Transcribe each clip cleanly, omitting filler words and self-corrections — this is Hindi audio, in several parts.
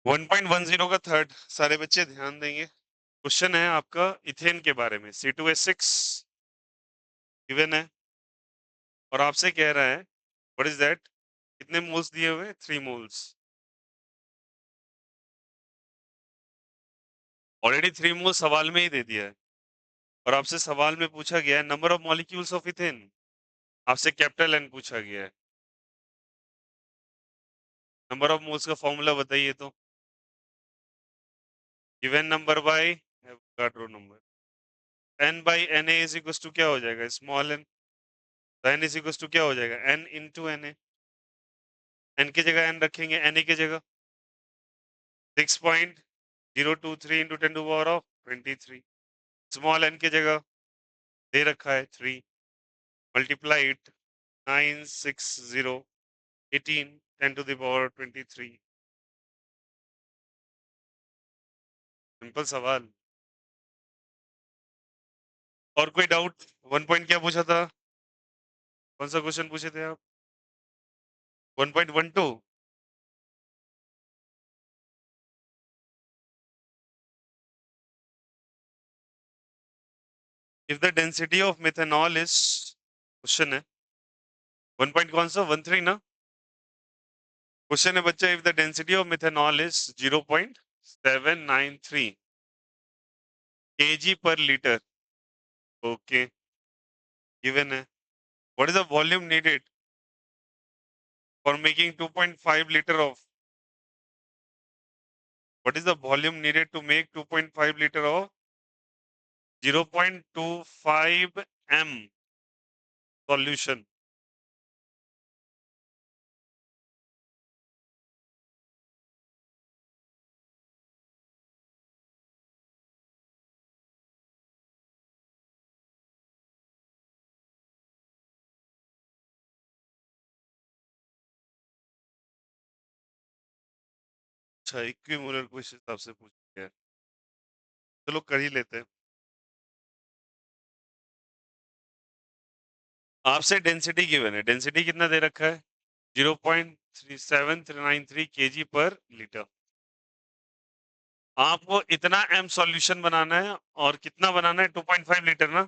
1.10 का थर्ड, सारे बच्चे ध्यान देंगे। क्वेश्चन है आपका इथेन के बारे में। C2H6 गिवन है और आपसे कह रहा है व्हाट इज दैट, कितने मोल्स दिए हुए? 3 मोल्स। ऑलरेडी 3 मोल्स सवाल में ही दे दिया है और आपसे सवाल में पूछा गया है number of molecules of ethane, आपसे कैपिटल एन पूछा गया है। नंबर ऑफ मोल्स का फॉर्मूला बताइए तो। Given number by Avogadro number, n by Na is equal to क्या हो जाएगा? Small n। n is equal to क्या हो जाएगा? n into Na। n की जगह n रखेंगे, Na की जगह 6.023 into 10 to power of 23। Small n की जगह दे रखा है 3, multiplied 96018 10 to the power 23। Simple सवाल। और कोई डाउट? 1 पॉइंट क्या पूछा था? कौन सा क्वेश्चन पूछे थे आप? 1.12। If the density of methanol is, question है 1 पॉइंट कौन सा? 13 ना। क्वेश्चन है बच्चा, if the density of methanol is 0.793 kg पर लीटर, ओके, गिवन है। What is the volume needed for making 2.5 litre of, what is the volume needed to make 2.5 liter of 0.25 m solution? अच्छा, इक्विमोलर को इस हिसाब से पूछ गया। चलो कर ही लेते हैं। आपसे डेंसिटी गिवन है, डेंसिटी कितना दे रखा है? 0.3793 kg पर लीटर। आपको इतना m सॉल्यूशन बनाना है और कितना बनाना है? 2.5 लीटर ना,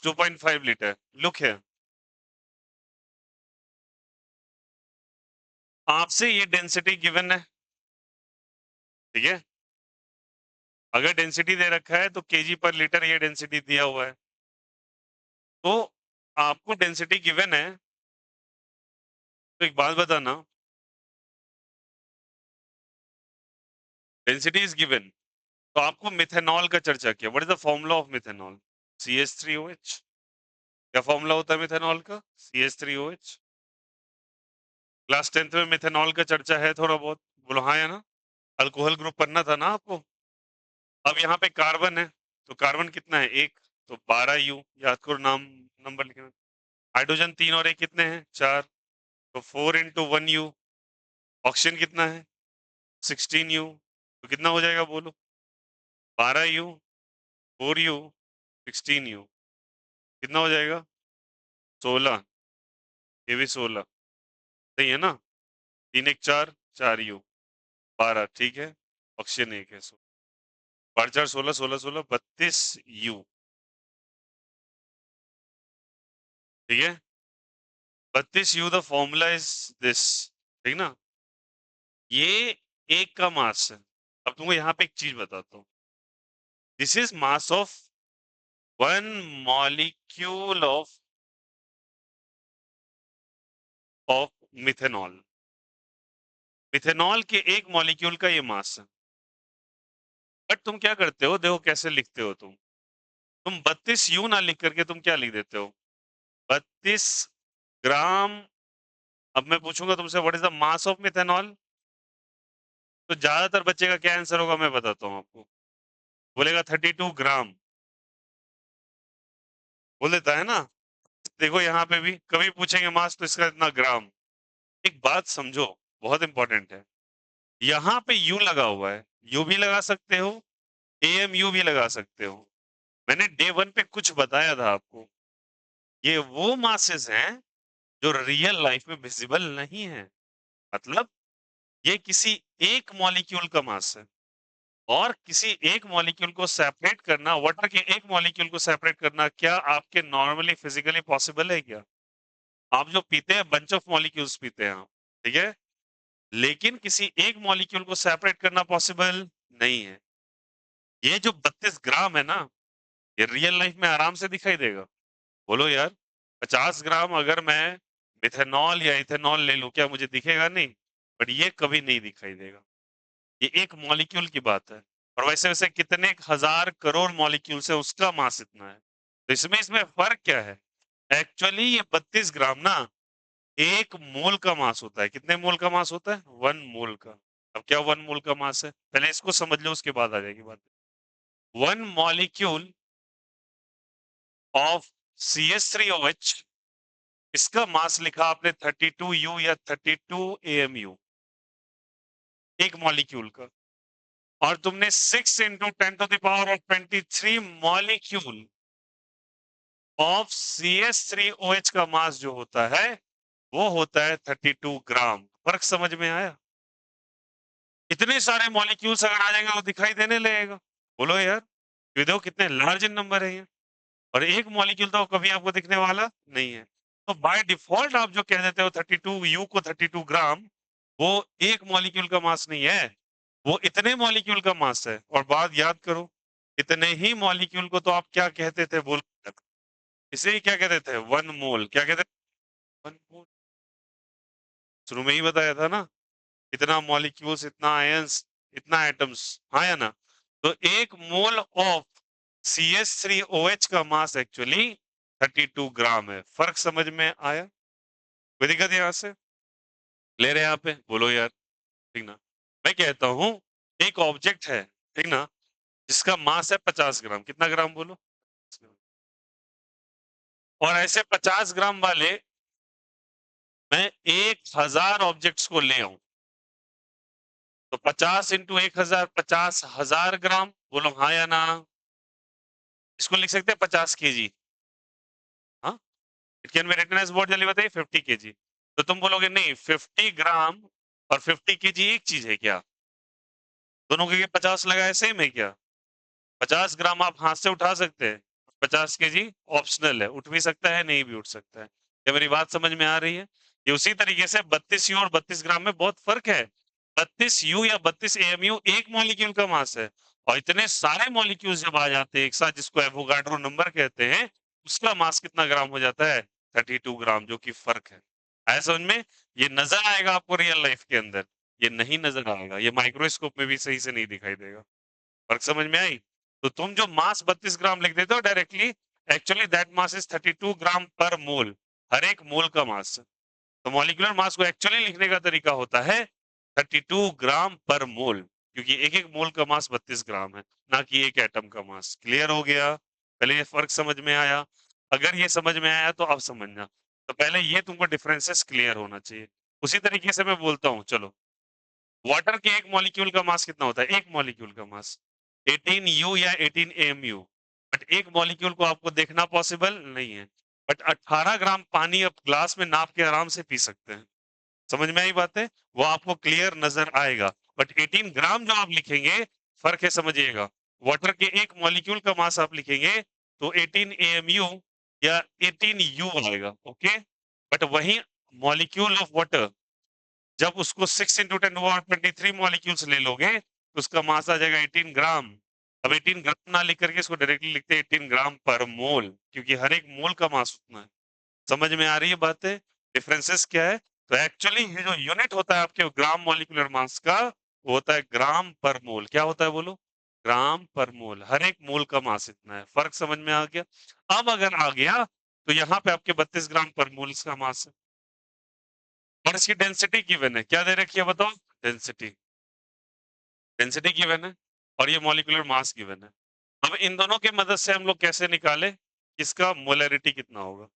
2.5 लीटर। लुक है, आपसे ये डेंसिटी गिवन है, ठीक है। अगर डेंसिटी दे रखा है तो केजी पर लीटर ये डेंसिटी दिया हुआ है, तो आपको डेंसिटी गिवन है। तो एक बात बताना, डेंसिटी इज गिवन, तो आपको मिथेनॉल का चर्चा किया। What is the formula of methanol? CH3OH। क्या फॉर्मूला होता है मिथेनॉल का? CH3OH। क्लास 10th में मिथेनॉल का चर्चा है थोड़ा बहुत, बोलो हाँ या ना। अल्कोहल ग्रुप पढ़ना था ना आपको। अब यहाँ पे कार्बन है, तो कार्बन कितना है? एक, तो 12U, याद करो, नाम नंबर लिखना। हाइड्रोजन 3 और एक कितने हैं? 4, तो 4 इंटू 1U। ऑक्सीजन कितना है? 16U, तो कितना हो जाएगा बोलो? 12U, 4U, 16U, कितना हो जाएगा? 16। ये भी 16 सही है ना। 3 1 4, 4U, 12, ठीक है। ऑक्सीजन एक है, 12 4 16, 16 16 32U, ठीक है। 32U the formula is this, ठीक ना। ये एक का मास है। अब तुमको यहाँ पे एक चीज बताता हूँ, this is mass of one molecule of methanol. Methanol के एक मॉलिक्यूल का ये मास है। बट तुम क्या करते हो, देखो कैसे लिखते हो तुम 32U ना लिख करके तुम क्या लिख देते हो? 32 ग्राम। अब मैं पूछूंगा तुमसे what is the mass of methanol, तो ज्यादातर बच्चे का क्या आंसर होगा मैं बताता हूँ आपको। बोलेगा 32 ग्राम, बोल देता है ना। देखो यहाँ पे भी कभी पूछेंगे मास तो इसका इतना ग्राम। एक बात समझो, बहुत इंपॉर्टेंट है। यहाँ पे यू लगा हुआ है, यू भी लगा सकते हो, AMU भी लगा सकते हो। मैंने डे 1 पे कुछ बताया था आपको, ये वो मासेस हैं जो रियल लाइफ में विजिबल नहीं है। मतलब ये किसी एक मॉलिक्यूल का मास है और किसी एक मॉलिक्यूल को सेपरेट करना, वाटर के एक मॉलिक्यूल को सेपरेट करना क्या आपके नॉर्मली फिजिकली पॉसिबल है क्या? आप जो पीते हैं बंच ऑफ मॉलिक्यूल्स पीते हैं आप, ठीक है? लेकिन किसी एक मॉलिक्यूल को सेपरेट करना पॉसिबल नहीं है। ये जो 32 ग्राम है ना, ये रियल लाइफ में आराम से दिखाई देगा। बोलो यार, 50 ग्राम अगर मैं मिथेनॉल या इथेनॉल ले लूं, क्या मुझे दिखेगा? नहीं। बट ये कभी नहीं दिखाई देगा। ये एक मॉलिक्यूल की बात है। और वैसे वैसे कितने हजार करोड़ मॉलिक्यूल्स है, उसका मास इतना है। तो इसमें फर्क क्या है? एक्चुअली ये 32 ग्राम ना, एक मोल का मास होता है। कितने मोल का मास होता है? 1 मोल का। अब क्या 1 मोल का मास है, पहले इसको समझ लो, उसके बाद आ जाएगी बात। 1 मॉलिक्यूल ऑफ CH3OH, इसका मास लिखा आपने 32U या 32 AMU, एक मॉलिक्यूल का। और तुमने 6 इंटू 10⁻23 मॉलिक्यूल ऑफ CH3OH का मास जो होता है वो होता है 32 ग्राम। फर्क समझ में आया? इतने सारे मॉलिक्यूल्स अगर आ जाएंगे वो दिखाई देने लगेगा। बोलो यार, ये देखो कितने लार्ज नंबर है ये। और एक मॉलिक्यूल तो कभी आपको दिखने वाला नहीं है। तो बाय डिफॉल्ट आप जो कह देते हो 32U को 32 ग्राम, वो एक मॉलिक्यूल का मास नहीं है, वो इतने मॉलिक्यूल का मास है। और बात याद करो, इतने ही मॉलिक्यूल को तो आप क्या कहते थे? बोल, इसे ही क्या कहते थे? 1 मोल। क्या कहते थे? 1 मोल। शुरू में ही बताया था ना, इतना मॉलिक्यूल्स, इतना आयंस, इतना एटम्स, हाँ या ना? तो 1 मोल ऑफ CH3OH का मास एक्चुअली 32 ग्राम है। फर्क समझ में आया? कोई दिक्कत यहां से? ले रहे हैं यहाँ पे? बोलो यार, ठीक ना? मैं कहता हूं एक ऑब्जेक्ट है, ठीक ना, जिसका मास है 50 ग्राम। कितना ग्राम बोलो? और ऐसे 50 ग्राम वाले मैं 1000 ऑब्जेक्ट्स को ले आऊं, तो 50 इंटू 1000, 50,000 ग्राम। बोलो हाँ या ना? इसको लिख सकते हैं 50 kg। हाँ, it can be written as what? जल्दी बताइए। 50 kg। तो तुम बोलोगे नहीं, 50 ग्राम और 50 kg एक चीज है क्या? दोनों के 50 लगाए सेम है क्या? 50 ग्राम आप हाथ से उठा सकते हैं, 50 kg ऑप्शनल है, उठ भी सकता है, नहीं भी उठ सकता है। क्या मेरी बात समझ में आ रही है? ये उसी तरीके से 32U और 32 ग्राम में बहुत फर्क है। 32U या 32 AMU एक मॉलिक्यूल का मास है, और इतने सारे मॉलिक्यूल्स जब आ जाते हैं एक साथ, जिसको एवोगाड्रो नंबर कहते हैं, उसका मास कितना ग्राम हो जाता है? 32 ग्राम, जो कि फर्क है। आया समझ में? ये नजर आएगा आपको रियल लाइफ के अंदर, ये नहीं नजर आएगा, ये माइक्रोस्कोप में भी सही से नहीं दिखाई देगा। फर्क समझ में आई? तो तुम जो मास 32 ग्राम लिख देते हो directly, actually that mass is 32 ग्राम पर मोल। हर एक मोल का मास। तो मॉलिक्यूलर मास को एक्चुअली लिखने का तरीका होता है 32 ग्राम पर मोल, क्योंकि एक एक मोल का मास 32 ग्राम है, ना कि एक एटम का मास। क्लियर हो गया? पहले ये फर्क समझ में आया? अगर ये समझ में आया तो अब समझना। तो पहले ये तुमको डिफरेंसेस क्लियर होना चाहिए। उसी तरीके से मैं बोलता हूँ, चलो, वाटर के एक मॉलिक्यूल का मास कितना होता है? एक मॉलिक्यूल का मास 18U या 18 AMU। बट एक मॉलिक्यूल को आपको देखना पॉसिबल नहीं है। बट 18 ग्राम पानी आप ग्लास में नाप के आराम से पी सकते हैं। समझ में आई बातें? वो आपको क्लियर नजर आएगा। बट 18 ग्राम जो आप लिखेंगे, फर्क है, समझिएगा। वाटर के एक मॉलिक्यूल का मास आप लिखेंगे तो 18 AMU या 18U आएगा, ओके? बट वही मॉलिक्यूल ऑफ वाटर, जब उसको 6 इंटू 10⁻23 मॉलिक्यूल्स ले लोगे, तो उसका मास आ जाएगा 18 ग्राम। अब 18 ग्राम ना लिख करके इसको डायरेक्टली लिखते हैं 18 ग्राम पर मोल, क्योंकि हर एक मोल का मास उतना है। समझ में आ रही है बातें? डिफरेंसेस क्या है? तो एक्चुअली ये जो यूनिट होता है आपके ग्राम मॉलिक्यूलर मास का, वो होता है ग्राम पर मोल। क्या होता है बोलो? ग्राम पर मोल। हर एक मोल का मास इतना है। फर्क समझ में आ गया? अब अगर आ गया, तो यहाँ पे आपके 32 ग्राम पर मोल का मास है, और इसकी डेंसिटी गिवन है। क्या दे रखी है बताओ? डेंसिटी। डेंसिटी गिवन है, और ये मॉलिक्यूलर मास गिवन है। अब इन दोनों की मदद से हम लोग कैसे निकाले इसका मोलैरिटी कितना होगा?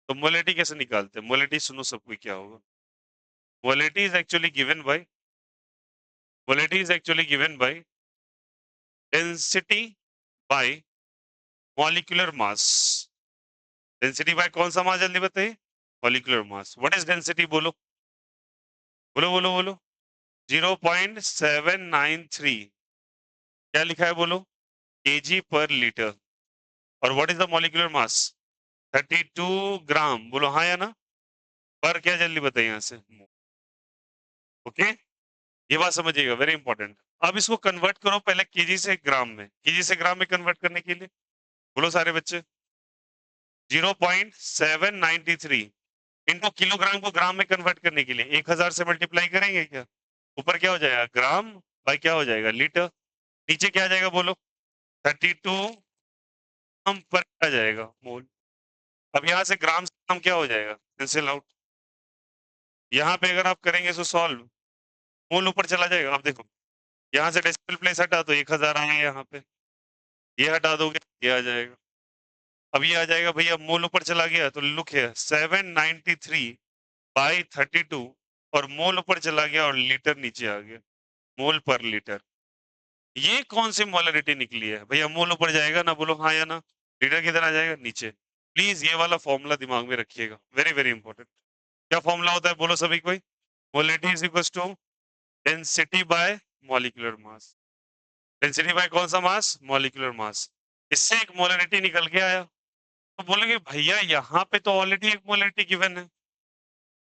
तो मोलैरिटी कैसे निकालते हैं? मोलैरिटी सुनो सबको क्या होगा। Molarity is actually given by, molarity is actually given by density by molecular mass. Density by कौन सा मास? जल्दी बताइए। Molecular mass. What is density? बोलो बोलो बोलो बोलो। 0.793 क्या लिखा है बोलो, केजी पर लीटर। और what is the molecular mass, 32 ग्राम। बोलो हाँ या ना, पर क्या जल्दी बताइए यहाँ से। ओके, ये बात समझिएगा, वेरी इंपॉर्टेंट। अब इसको कन्वर्ट करो पहले केजी से ग्राम में, केजी से ग्राम में कन्वर्ट करने के लिए बोलो सारे बच्चे, 0.793 इनको किलोग्राम को ग्राम में कन्वर्ट करने के लिए 1000 से मल्टीप्लाई करेंगे क्या, ऊपर क्या हो जाएगा ग्राम बाई क्या हो जाएगा लीटर, नीचे क्या आ जाएगा बोलो 32 ग्राम पर आ जाएगा मोल। अब यहाँ से ग्राम से ग्राम क्या हो जाएगा, कैंसिल आउट। यहाँ पे अगर आप करेंगे तो सॉल्व, मोल ऊपर चला जाएगा। अब देखो यहाँ से डेसिमल प्लेस हटा तो 1000 आएगा, यहाँ पे ये हटा दोगे ये आ जाएगा। अब ये आ जाएगा भैया, मोल ऊपर चला गया तो लुक है 793 बाई 32 और मोल ऊपर चला गया और लीटर नीचे आ गया, मोल पर लीटर। ये कौन सी मोलरिटी निकली है भैया, मोल ऊपर जाएगा ना, बोलो हाँ या ना, लीटर किधर आ जाएगा नीचे। प्लीज ये वाला फॉर्मूला दिमाग में रखिएगा, वेरी वेरी इंपॉर्टेंट। क्या फॉर्मूला होता है बोलो सभी कोई, molarity is equal to density by molecular mass. Density by कौन सा मास, मॉलिक्यूलर मास। इससे एक मोलरिटी निकल के आया, तो बोलेंगे भैया यहाँ पे तो ऑलरेडी एक मोलरिटी गिवन है,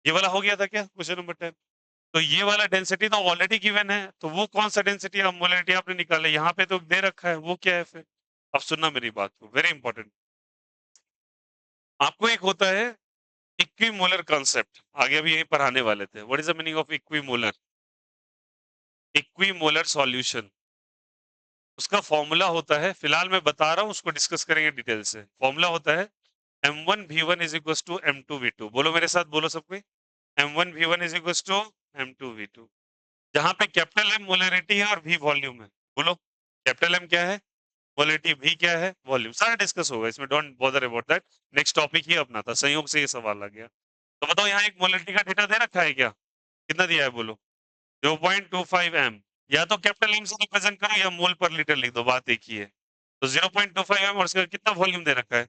ये वाला हो गया था क्या क्वेश्चन नंबर 10। तो ये वाला डेंसिटी तो ऑलरेडी गिवन है, तो वो कौन सा डेंसिटी आप मोलरिटी आपने निकाला, यहाँ पे तो दे रखा है, वो क्या है फिर। अब सुनना मेरी बात को, वेरी इंपॉर्टेंट। आपको एक होता है इक्विमोलर कॉन्सेप्ट, आगे अभी यही पढ़ाने वाले थे। What is the meaning of equimolar, equimolar solution, उसका फॉर्मूला होता है, फिलहाल मैं बता रहा हूं, उसको डिस्कस करेंगे डिटेल से। फॉर्मूला होता है M1V1 is equal to M2V2। बोलो मेरे साथ, बोलो सब कोई, M1V1 is equal to M2V2। जहां पे कैपिटल एम मोलरिटी है और वी वॉल्यूम है। बोलो कैपिटल एम क्या है, मोलरिटी, वी क्या है, वॉल्यूम। सारा डिस्कस होगा इसमें, don't bother about that. Next topic ही अपना था, संयोग से ये सवाल आ गया। तो बताओ यहाँ एक मोलरिटी का डेटा दे रखा है क्या, कितना दिया है बोलो, 0.25 m। या तो कैपिटल एम से रिप्रेजेंट करो या मोल पर लीटर लिख दो, बात एक ही है। तो 0.25 m और उसका कितना वॉल्यूम दे रखा है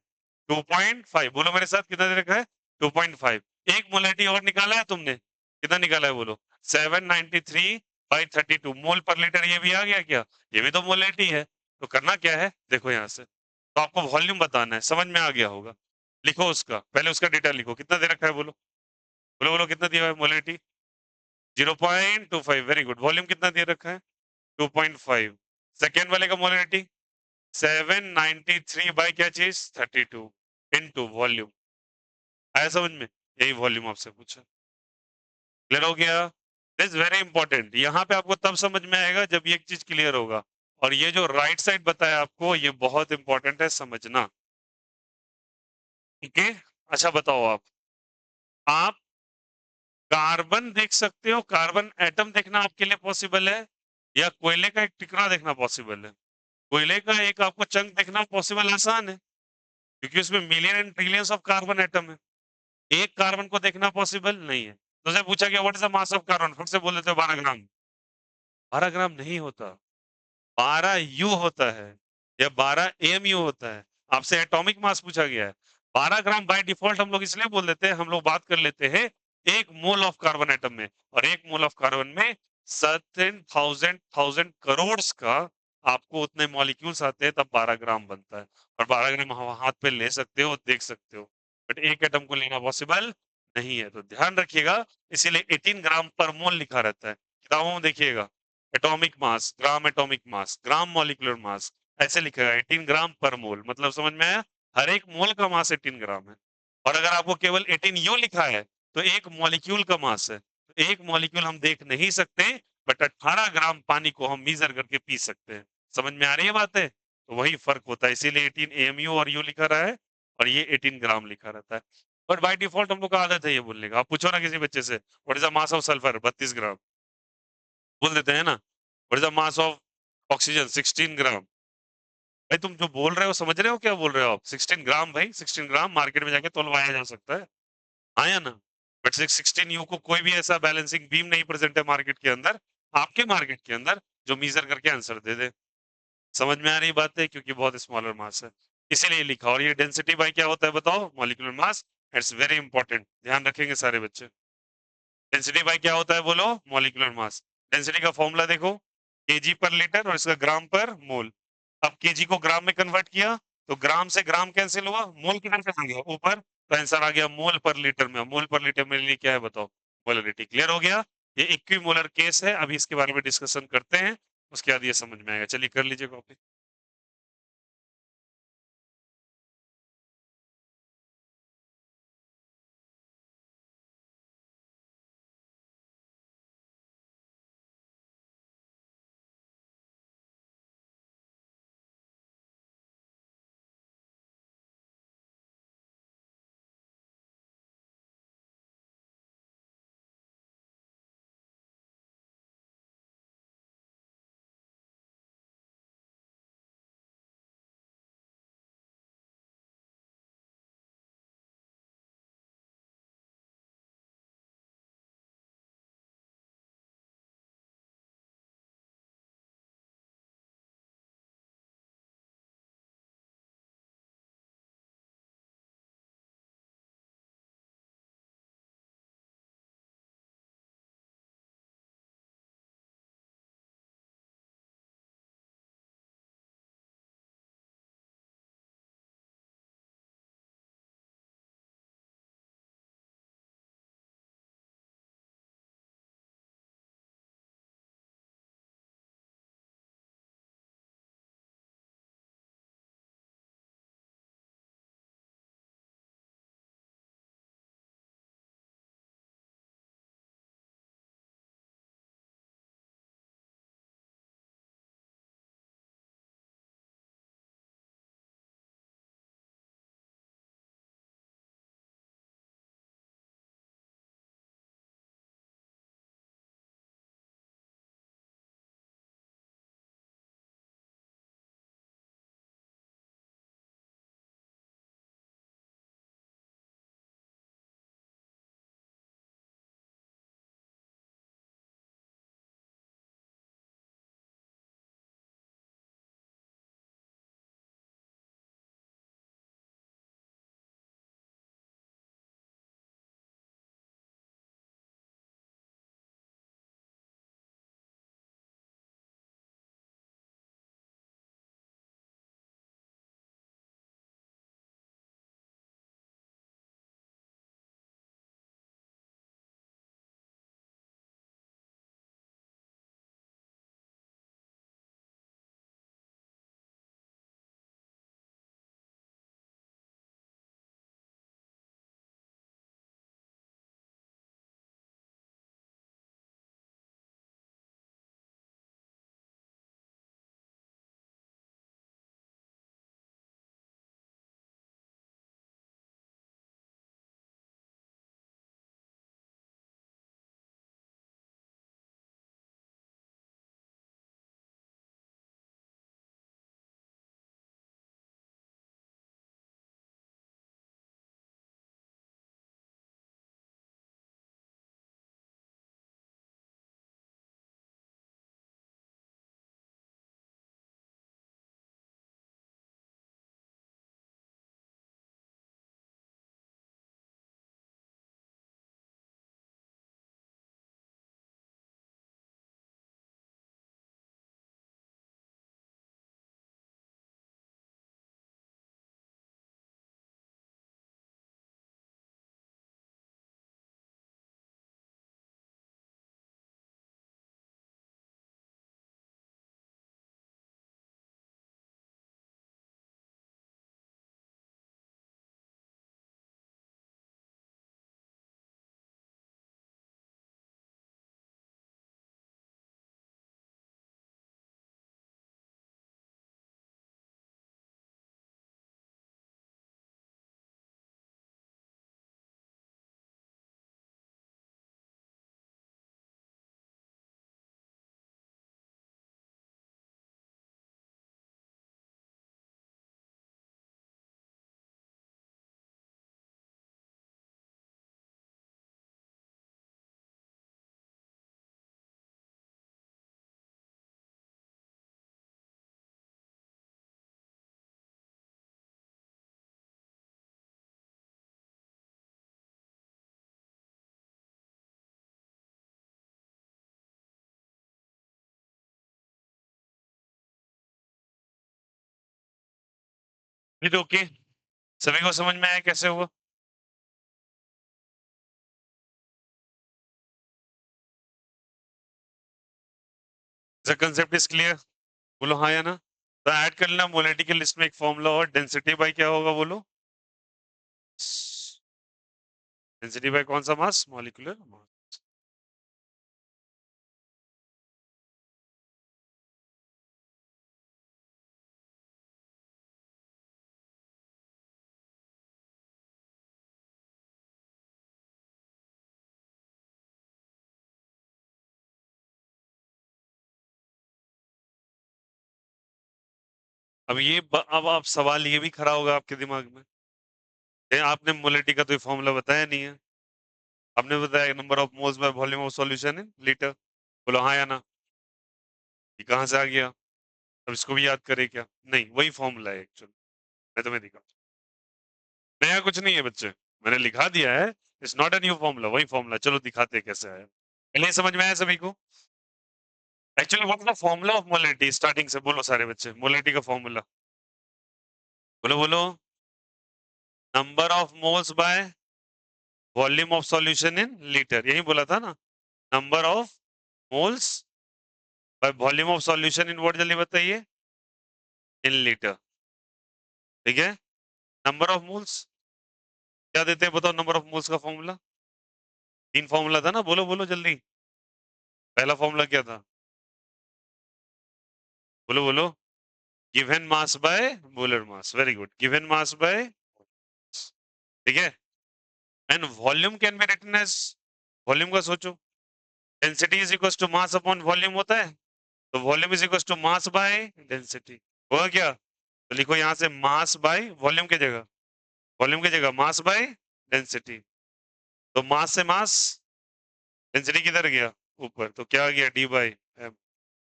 2.5। बोलो मेरे साथ कितना दे रखा है 2.5। एक मोलरिटी और निकाला है तुमने, कितना निकाला है बोलो 793/32 मोल पर लीटर। ये भी आ गया क्या, ये भी तो मोलरिटी है। तो करना क्या है देखो यहाँ से, तो आपको वॉल्यूम बताना है, समझ में आ गया होगा। लिखो उसका, पहले उसका डेटा लिखो, कितना दे रखा है बोलो, बोलो बोलो कितना दिया है मोलरिटी 0.25, वेरी गुड। वॉल्यूम कितना दे रखा है 2.5। सेकेंड वाले का मोलरिटी 793 बाई क्या चीज 32 इनटू वॉल्यूम। आया समझ में, यही वॉल्यूम आपसे पूछा, क्लियर हो गया। दिस वेरी इंपॉर्टेंट, यहाँ पे आपको तब समझ में आएगा जब ये एक चीज क्लियर होगा। और ये जो राइट साइड बताया आपको, ये बहुत इंपॉर्टेंट है समझना, ठीक है। अच्छा बताओ आप कार्बन देख सकते हो, कार्बन एटम देखना आपके लिए पॉसिबल है, या कोयले का एक टुकड़ा देखना पॉसिबल है। कोयले का एक आपको चंक देखना पॉसिबल आसान है, क्योंकि उसमें million and trillions of carbon atom है। एक कार्बन को देखना पॉसिबल नहीं है। तो से पूछा गया what is the mass of carbon, फिर से बोल देते हो 12 ग्राम। 12 ग्राम नहीं होता, 12 U होता है, या 12 AMU होता है। आपसे एटॉमिक मास पूछा गया है। 12 ग्राम बाय डिफॉल्ट हम लोग इसलिए बोल देते हैं, हम लोग बात कर लेते हैं एक मोल ऑफ कार्बन एटम में, और एक मोल ऑफ कार्बन में सर्टेन थाउजेंड थाउजेंड करोड़ का आपको उतने मॉलिक्यूल्स आते हैं, तब 12 ग्राम बनता है। और 12 ग्राम हाथ पे ले सकते हो, देख सकते हो, बट एक एटम को लेना पॉसिबल नहीं है। तो ध्यान रखिएगा, इसीलिए 18 ग्राम पर मोल लिखा रहता है किताबों में, देखिएगा atomic mass, gram atomic mass, gram molecular mass, ऐसे लिखेगा 18 ग्राम पर मोल। मतलब समझ में आया, हर एक मोल का मास 18 ग्राम है। और अगर आपको केवल 18U लिखा है तो एक मॉलिक्यूल का मास है। तो एक मॉलिक्यूल हम देख नहीं सकते, बट 18 ग्राम पानी को हम मीजर करके पी सकते हैं। समझ में आ रही है बातें, तो वही फर्क होता है, इसीलिए 18 AMU और U लिखा रहा है, और ये 18 ग्राम लिखा रहता है। बट बाय डिफॉल्ट हम लोग का आदत है ये बोलने का। आप पूछो ना किसी बच्चे से what is the mass of sulphur, 32 ग्राम बोल देते हैं ना। What is the mass of oxygen, 16 ग्राम। भाई तुम जो बोल रहे हो समझ रहे हो क्या बोल रहे हो आप, 16 ग्राम भाई, 16 ग्राम मार्केट में जाके तोलवाया जा सकता है, हाँ या ना। बट 16U को कोई भी ऐसा बैलेंसिंग बीम नहीं प्रेजेंट है मार्केट के अंदर, आपके मार्केट के अंदर, जो मीजर करके आंसर दे दे। समझ में आ रही बात है, क्योंकि बहुत स्मॉलर मास है इसीलिए लिखा। और ये डेंसिटी बाय क्या होता है बताओ, molecular mass. It's very important, ध्यान रखेंगे सारे बच्चे। डेंसिटी बाय क्या होता है बोलो, मॉलिक्यूलर मास। डेंसिटी का फॉर्मूला देखो, केजी पर लीटर और इसका ग्राम पर मोल। अब केजी को ग्राम में कन्वर्ट किया तो ग्राम से ग्राम कैंसिल हुआ, मोल किधर चला गया ऊपर, तो आंसर आ गया मोल पर लीटर में। मोल पर लीटर मेरे लिए क्या है बताओ, मोलरिटी। क्लियर हो गया, ये इक्विमोलर केस है, अभी इसके बारे में डिस्कशन करते हैं, उसके बाद ये समझ में आएगा। चलिए कर लीजिए कॉपी। फिर ओके, सभी को समझ में आया कैसे हुआ? The concept is clear? बोलो हाँ या ना। तो ऐड कर लेना मोलैरिटी की लिस्ट में एक फॉर्मूला और डेंसिटी बाय क्या होगा बोलो? डेंसिटी बाय कौन सा मास? Molecular mass. अब अब आप सवाल ये भी खड़ा होगा आपके दिमाग में, आपने मोलैरिटी का तो फॉर्मूला बताया नहीं है। आपने बताया number of moles bye volume of solution in litre. बोलो हाँ या ना। ये कहाँ से आ गया? अब इसको भी याद करे क्या? नहीं, वही फॉर्मूला है एक्चुअली। मैं तुम्हें दिखा, नया कुछ नहीं है बच्चे, मैंने लिखा दिया है। It's not a new formula, वही फॉर्मूला। चलो दिखाते हैं कैसे आया। पहले ही समझ में आया सभी को? Actually what is the formula of molarity? Starting से बोलो सारे बच्चे, मोलैरिटी का फॉर्मूला बोलो बोलो। Number of moles bye volume of solution in litre, यही बोला था ना। Number of moles bye volume of solution in what, जल्दी बताइए। इन लीटर, ठीक है। नंबर ऑफ मोल्स क्या देते हैं बताओ? नंबर ऑफ मोल्स का फॉर्मूला तीन फॉर्मूला था ना, बोलो बोलो जल्दी। पहला फॉर्मूला क्या था? बोलो बोलो। Given mass by molar mass, very good, given mass by, ठीक है। And volume can be written as, volume का सोचो, density is equal to mass upon volume होता है, तो volume is equal to mass by density. होगा क्या? तो लिखो यहां से मास बाय वॉल्यूम की जगह, वॉल्यूम की जगह मास बाय डेंसिटी। तो मास से मास, डेंसिटी किधर गया? ऊपर, तो क्या आ गया? D by M.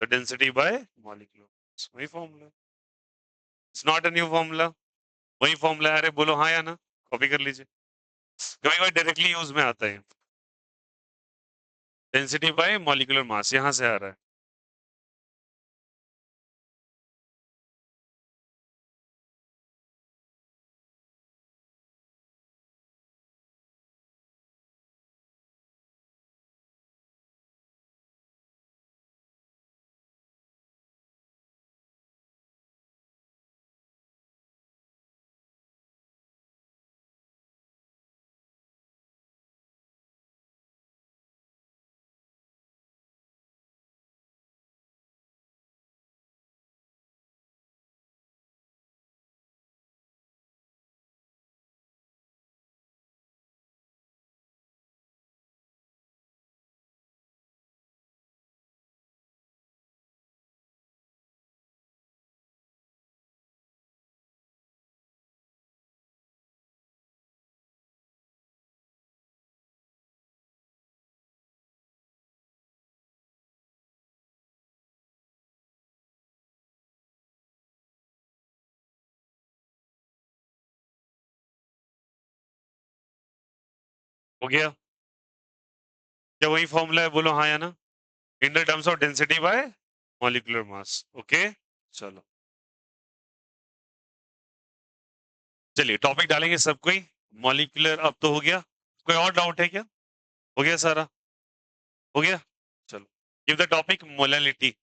तो डेंसिटी बाय मॉलिक्यूलर, वही formula. It's not a new formula, वही फॉर्मूला है। अरे बोलो हाँ या ना, कॉपी कर लीजिए। कभी कभी डायरेक्टली यूज में आता है। डेंसिटी बाय मॉलिक्यूलर मास यहां से आ रहा है। हो गया क्या? वही फॉर्मूला है, बोलो हाँ या ना। In the terms of density by molecular mass, okay. चलो चलिए टॉपिक डालेंगे सब कोई। मॉलिक्यूलर अब तो हो गया, कोई और डाउट है क्या? हो गया सारा? हो गया। चलो, give the topic molality,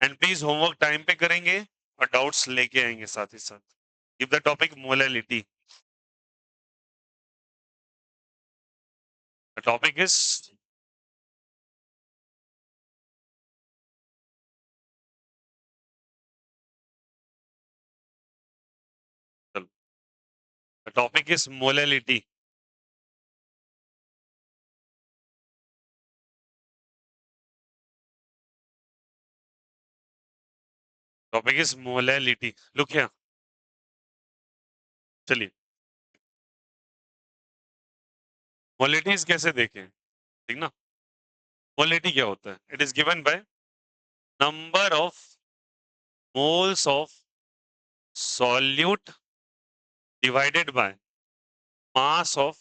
and please homework time पे करेंगे और डाउट्स लेके आएंगे साथ ही साथ। Give the topic molality, the topic is, चलो, the topic is molality. Topic is molality, look here. चलिए, मोलैलिटीज कैसे देखें, ठीक ना। मोलैलिटी क्या होता है? It is given by number of moles of solute divided by mass of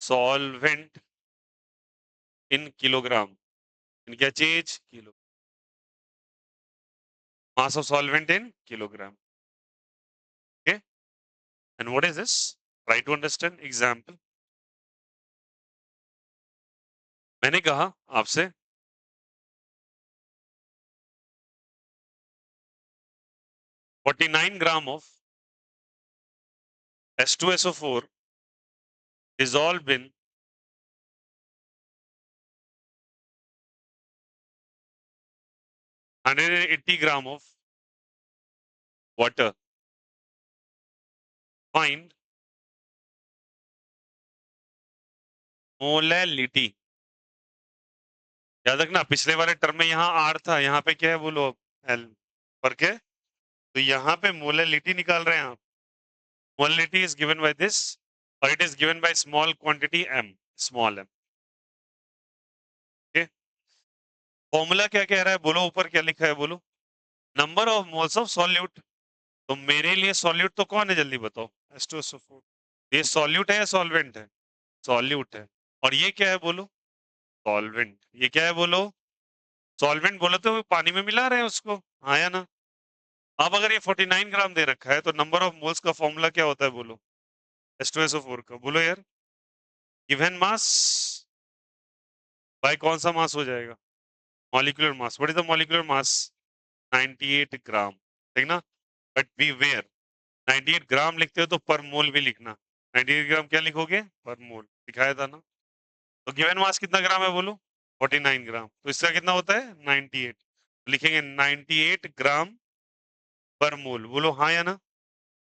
solvent in kilogram, in क्या चीज? Kilo, mass of solvent in kilogram. And what is this? Try to understand example. मैंने कहा आपसे 49 ग्राम of H2SO4 dissolved in 180 gram of water. Find molality. याद रखना पिछले वाले टर्म में यहाँ आर था, यहाँ पे क्या है बोलो एल, फर्क है। तो यहाँ पे मोलैलिटी निकाल रहे हैं आप। Molality is given by this और it is given by small quantity M, small M. Okay, formula क्या कह रहा है बोलो, ऊपर क्या लिखा है बोलो, number of moles of solute. तो मेरे लिए सॉल्यूट तो कौन है जल्दी बताओ, H2SO4। ये सॉल्यूट है या सॉल्वेंट है? सॉल्यूट है। और ये क्या है बोलो, सॉल्वेंट। ये क्या है बोलो, सॉल्वेंट। बोलो तो पानी में मिला रहे हैं उसको, हाँ या ना। अब अगर ये 49 ग्राम दे रखा है तो नंबर ऑफ मोल्स का फॉर्मूला क्या होता है बोलो, H2SO4 का, बोलो यार। गिवन मास बाय कौन सा मास हो जाएगा, molecular mass. What is the molecular mass, 98 ग्राम, ठीक ना। बट बी वेयर, 98 ग्राम लिखते हो तो पर मोल भी लिखना। 98 ग्राम क्या लिखोगे, पर मोल, दिखाया था ना। तो गिवन मास कितना ग्राम है बोलो, 49 ग्राम। तो इसका कितना होता है 98, लिखेंगे 98 ग्राम पर मोल। बोलो हाँ या ना।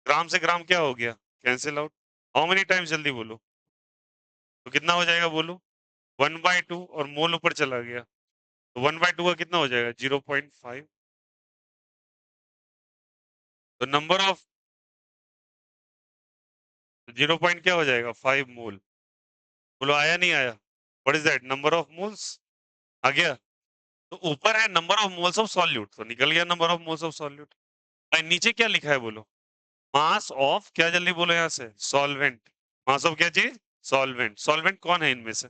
ग्राम से ग्राम क्या हो गया, cancel out. How many times जल्दी बोलो, तो कितना हो जाएगा बोलो, 1/2 और मोल ऊपर चला गया तो 1/2 का कितना हो जाएगा 0.5। तो नंबर ऑफ 0 पॉइंट क्या हो जाएगा 5 मोल। बोलो आया नहीं आया, what is that, number of moles. आ गया। तो ऊपर है number of moles of solute, तो निकल गया number of moles of solute. भाई नीचे क्या लिखा है बोलो, मास ऑफ क्या, जल्दी बोलो यहाँ से, सॉल्वेंट। मास ऑफ क्या चीज, सॉल्वेंट। सॉल्वेंट कौन है इनमें से,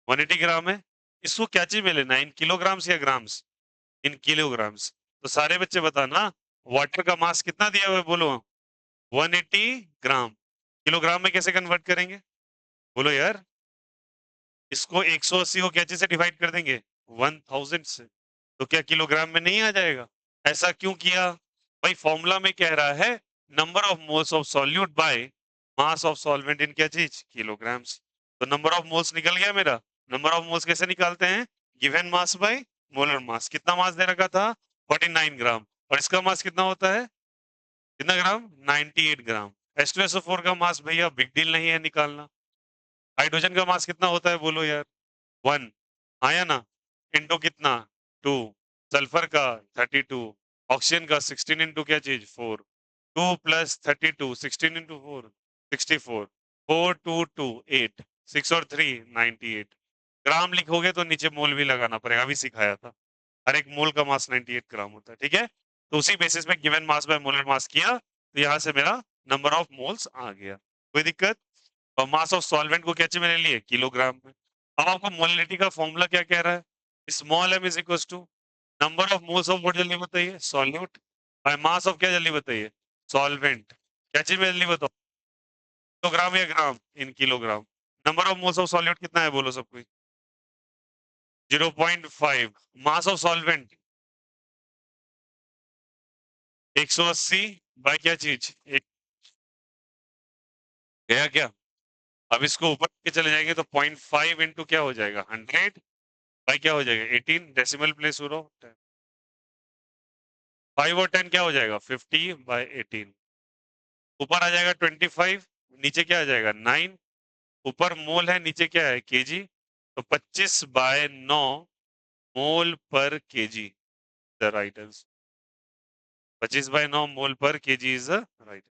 180 ग्राम है। इसको क्या चीज में लेना है, इन किलोग्राम्स या ग्राम्स, इन किलोग्राम्स। तो सारे बच्चे बताना वाटर का मास कितना दिया हुआ है बोलो, 180 ग्राम। किलोग्राम में कैसे कन्वर्ट करेंगे बोलो यार, इसको 180 को क्या चीज से डिवाइड कर देंगे, 1000 से। तो क्या किलोग्राम में नहीं आ जाएगा, ऐसा क्यों किया भाई, फॉर्मूला में कह रहा है number of moles of solute by mass of solvent in क्या चीज, किलोग्राम्स। तो नंबर ऑफ मोल्स निकल गया मेरा। नंबर ऑफ मोल्स कैसे निकालते हैं, given mass by molar mass. कितना मास दे रखा था 49 ग्राम, और इसका मास कितना होता है, कितना ग्राम 98 ग्राम। H2SO4 का मास भैया बिग डील नहीं है निकालना। हाइड्रोजन का मास कितना होता है बोलो यार, 1 आया ना, इंटू कितना 2, सल्फर का 32, ऑक्सीजन का 16 इंटू क्या चीज 4, 2 + 32 16 इंटू 4 64, 4 2 2 8 6 और 3 98। ग्राम लिखोगे तो नीचे मोल भी लगाना पड़ेगा, अभी सिखाया था। हर एक मोल का मास 98 ग्राम होता है, ठीक है। तो उसी बेसिस में गिवन मास बाय मोलर मास किया, तो यहाँ से मेरा नंबर ऑफ मोल्स आ गया। कोई दिक्कत। और मास ऑफ सॉल्वेंट को क्या में ले लिए, किलोग्राम में। अब आपको मोलिनिटी का फॉर्मूला क्या कह रहा है, small m is equal to number of moles of what जल्दी बताइए, सॉल्यूट, बाय मास ऑफ क्या जल्दी बताइए, सॉल्वेंट। क्या चीज में जल्दी बताओ, किलोग्राम या gram, in kilogram. Number of moles of solute कितना है बोलो सब कोई, 0.5। मास ऑफ सॉल्वेंट 180 बाय क्या चीज, एक गया क्या। अब इसको ऊपर के चले जाएंगे तो 0.5 इंटू क्या हो जाएगा 100 बाय क्या हो जाएगा 18, डेसिमल प्लेस हो रहा, 5 और 10 क्या हो जाएगा 50/18। ऊपर आ जाएगा 25, नीचे क्या आ जाएगा 9। ऊपर मोल है, नीचे क्या है केजी, तो 25/9 mole per kg the right answer. 25/9 mole per kg is the right.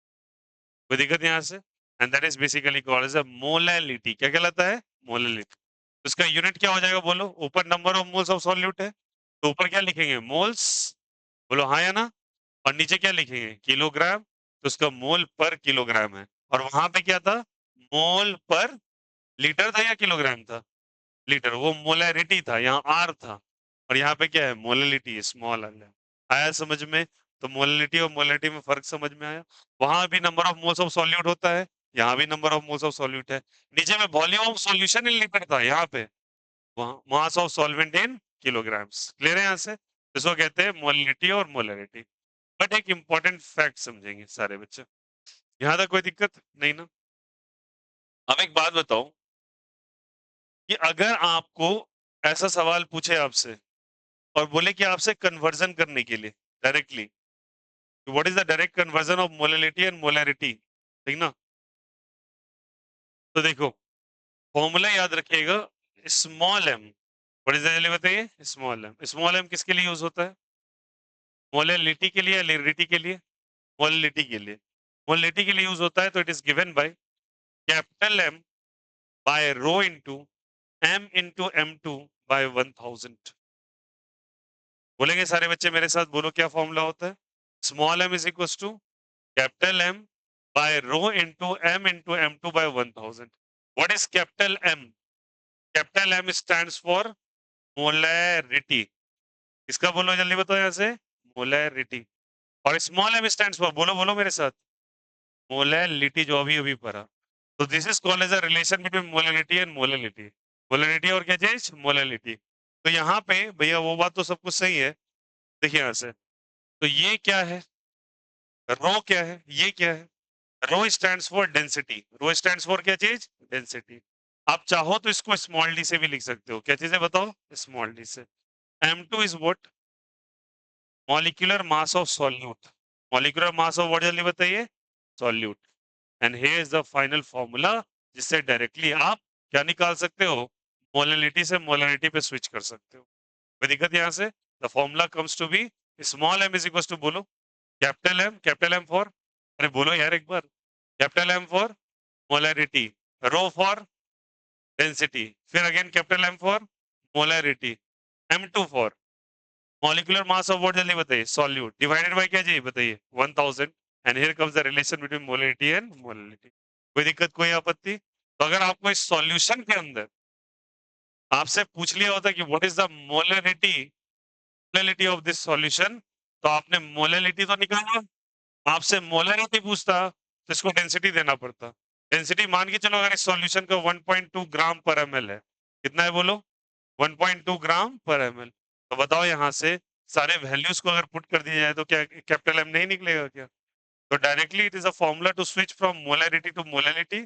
कोई दिक्कत यहाँ से। And that is basically called as a molality. क्या कहलाता है, मोलैलिटी। उसका यूनिट क्या हो जाएगा बोलो, ऊपर number of moles of solute है तो ऊपर क्या लिखेंगे मोल्स, बोलो हाँ या ना। और नीचे क्या लिखेंगे किलोग्राम, तो उसका मोल पर किलोग्राम है। और वहां पे क्या था, मोल पर लीटर था या किलोग्राम था, लीटर। वो मोलैरिटी था, यहाँ आर था। और यहाँ पे क्या है मोलैलिटी, स्मॉल आर है। आया समझ में। तो मोलैलिटी और मोलैरिटी में फर्क समझ में आया। वहां भी number of moles of solute होता है, यहाँ भी number of moles of solute है। नीचे में volume of solution in litre था, यहाँ पे mass of solvent in kilograms. Clear है यहाँ से? इसको कहते हैं मोलैलिटी और मोलैरिटी। बट एक इंपॉर्टेंट फैक्ट समझेंगे सारे बच्चे, यहाँ तक कोई दिक्कत नहीं ना? अब एक बात बताओ कि अगर आपको ऐसा सवाल पूछे आपसे और बोले कि आपसे कन्वर्जन करने के लिए directly, what is the direct conversion of molality and molarity, ठीक ना? तो देखो, फॉर्मूला याद रखिएगा, small M. What is the, बताइए, स्मॉल एम। स्मॉल एम किसके लिए यूज होता है? मोलैलिटी के लिए या लिरिटी के लिए? मोलैलिटी के लिए। मोलैलिटी के लिए यूज होता है, तो it is given by capital M by rho into M into M2 by 1000। बोलेंगे सारे बच्चे मेरे साथ, बोलो क्या फॉर्मूला होता है? Small M is equal to capital M by rho into M2 by 1000। What is capital M? Capital M stands for molarity. इसका बोलो जल्दी बताओ यहाँ से, मोलैरिटी। और स्मॉल एम स्टैंड्स फॉर, बोलो बोलो मेरे साथ, मोलैलिटी, जो अभी अभी पढ़ा। तो this is called as a relation between molality and molality. Molality और क्या चीज? मोलैलिटी। तो यहाँ पे भैया वो बात तो सब कुछ सही है। देखिए यहाँ से, तो ये क्या है, रो क्या है, ये क्या है? Rho stands for density. Rho stands for क्या चीज? डेंसिटी। आप चाहो तो इसको स्मॉल डी से भी लिख सकते हो। क्या चीज है बताओ? स्मॉल डी से। M2 is what? Molecular mass of solute. Molecular mass of what, जल्दी बताइए? Solute. And here is the final formula, जिससे डायरेक्टली आप क्या निकाल सकते हो? मोलैलिटी से मोलैरिटी पे स्विच कर सकते हो। कोई दिक्कत यहाँ से? The formula comes to be small M is equal to, बोलो, कैपिटल एम फॉर, अरे बोलो यार एक बार, capital M for molarity, rho for density, फिर again capital M for molarity, M2 for molecular mass of what, जल्दी बताइए? सॉल्यूट, डिवाइडेड बाय क्या चाहिए बताइए? 1000। And here comes the relation between molarity and molality. कोई दिक्कत, कोई आपत्ति? तो अगर आपको इस सॉल्यूशन के अंदर आपसे पूछ लिया होता कि what is the molarity, molality of this solution, तो आपने मोलैलिटी तो निकाला। आपसे मोलैरिटी पूछता तो इसको डेंसिटी देना पड़ता। डेंसिटी मान के चलो, अगर इस सॉल्यूशन का 1.2 ग्राम पर ml है, कितना है बोलो? 1.2 ग्राम पर ml। तो बताओ यहाँ से सारे वैल्यूज को अगर पुट कर दिया जाए तो क्या कैपिटल एम नहीं निकलेगा क्या? तो directly it is a formula to switch from molarity to molality,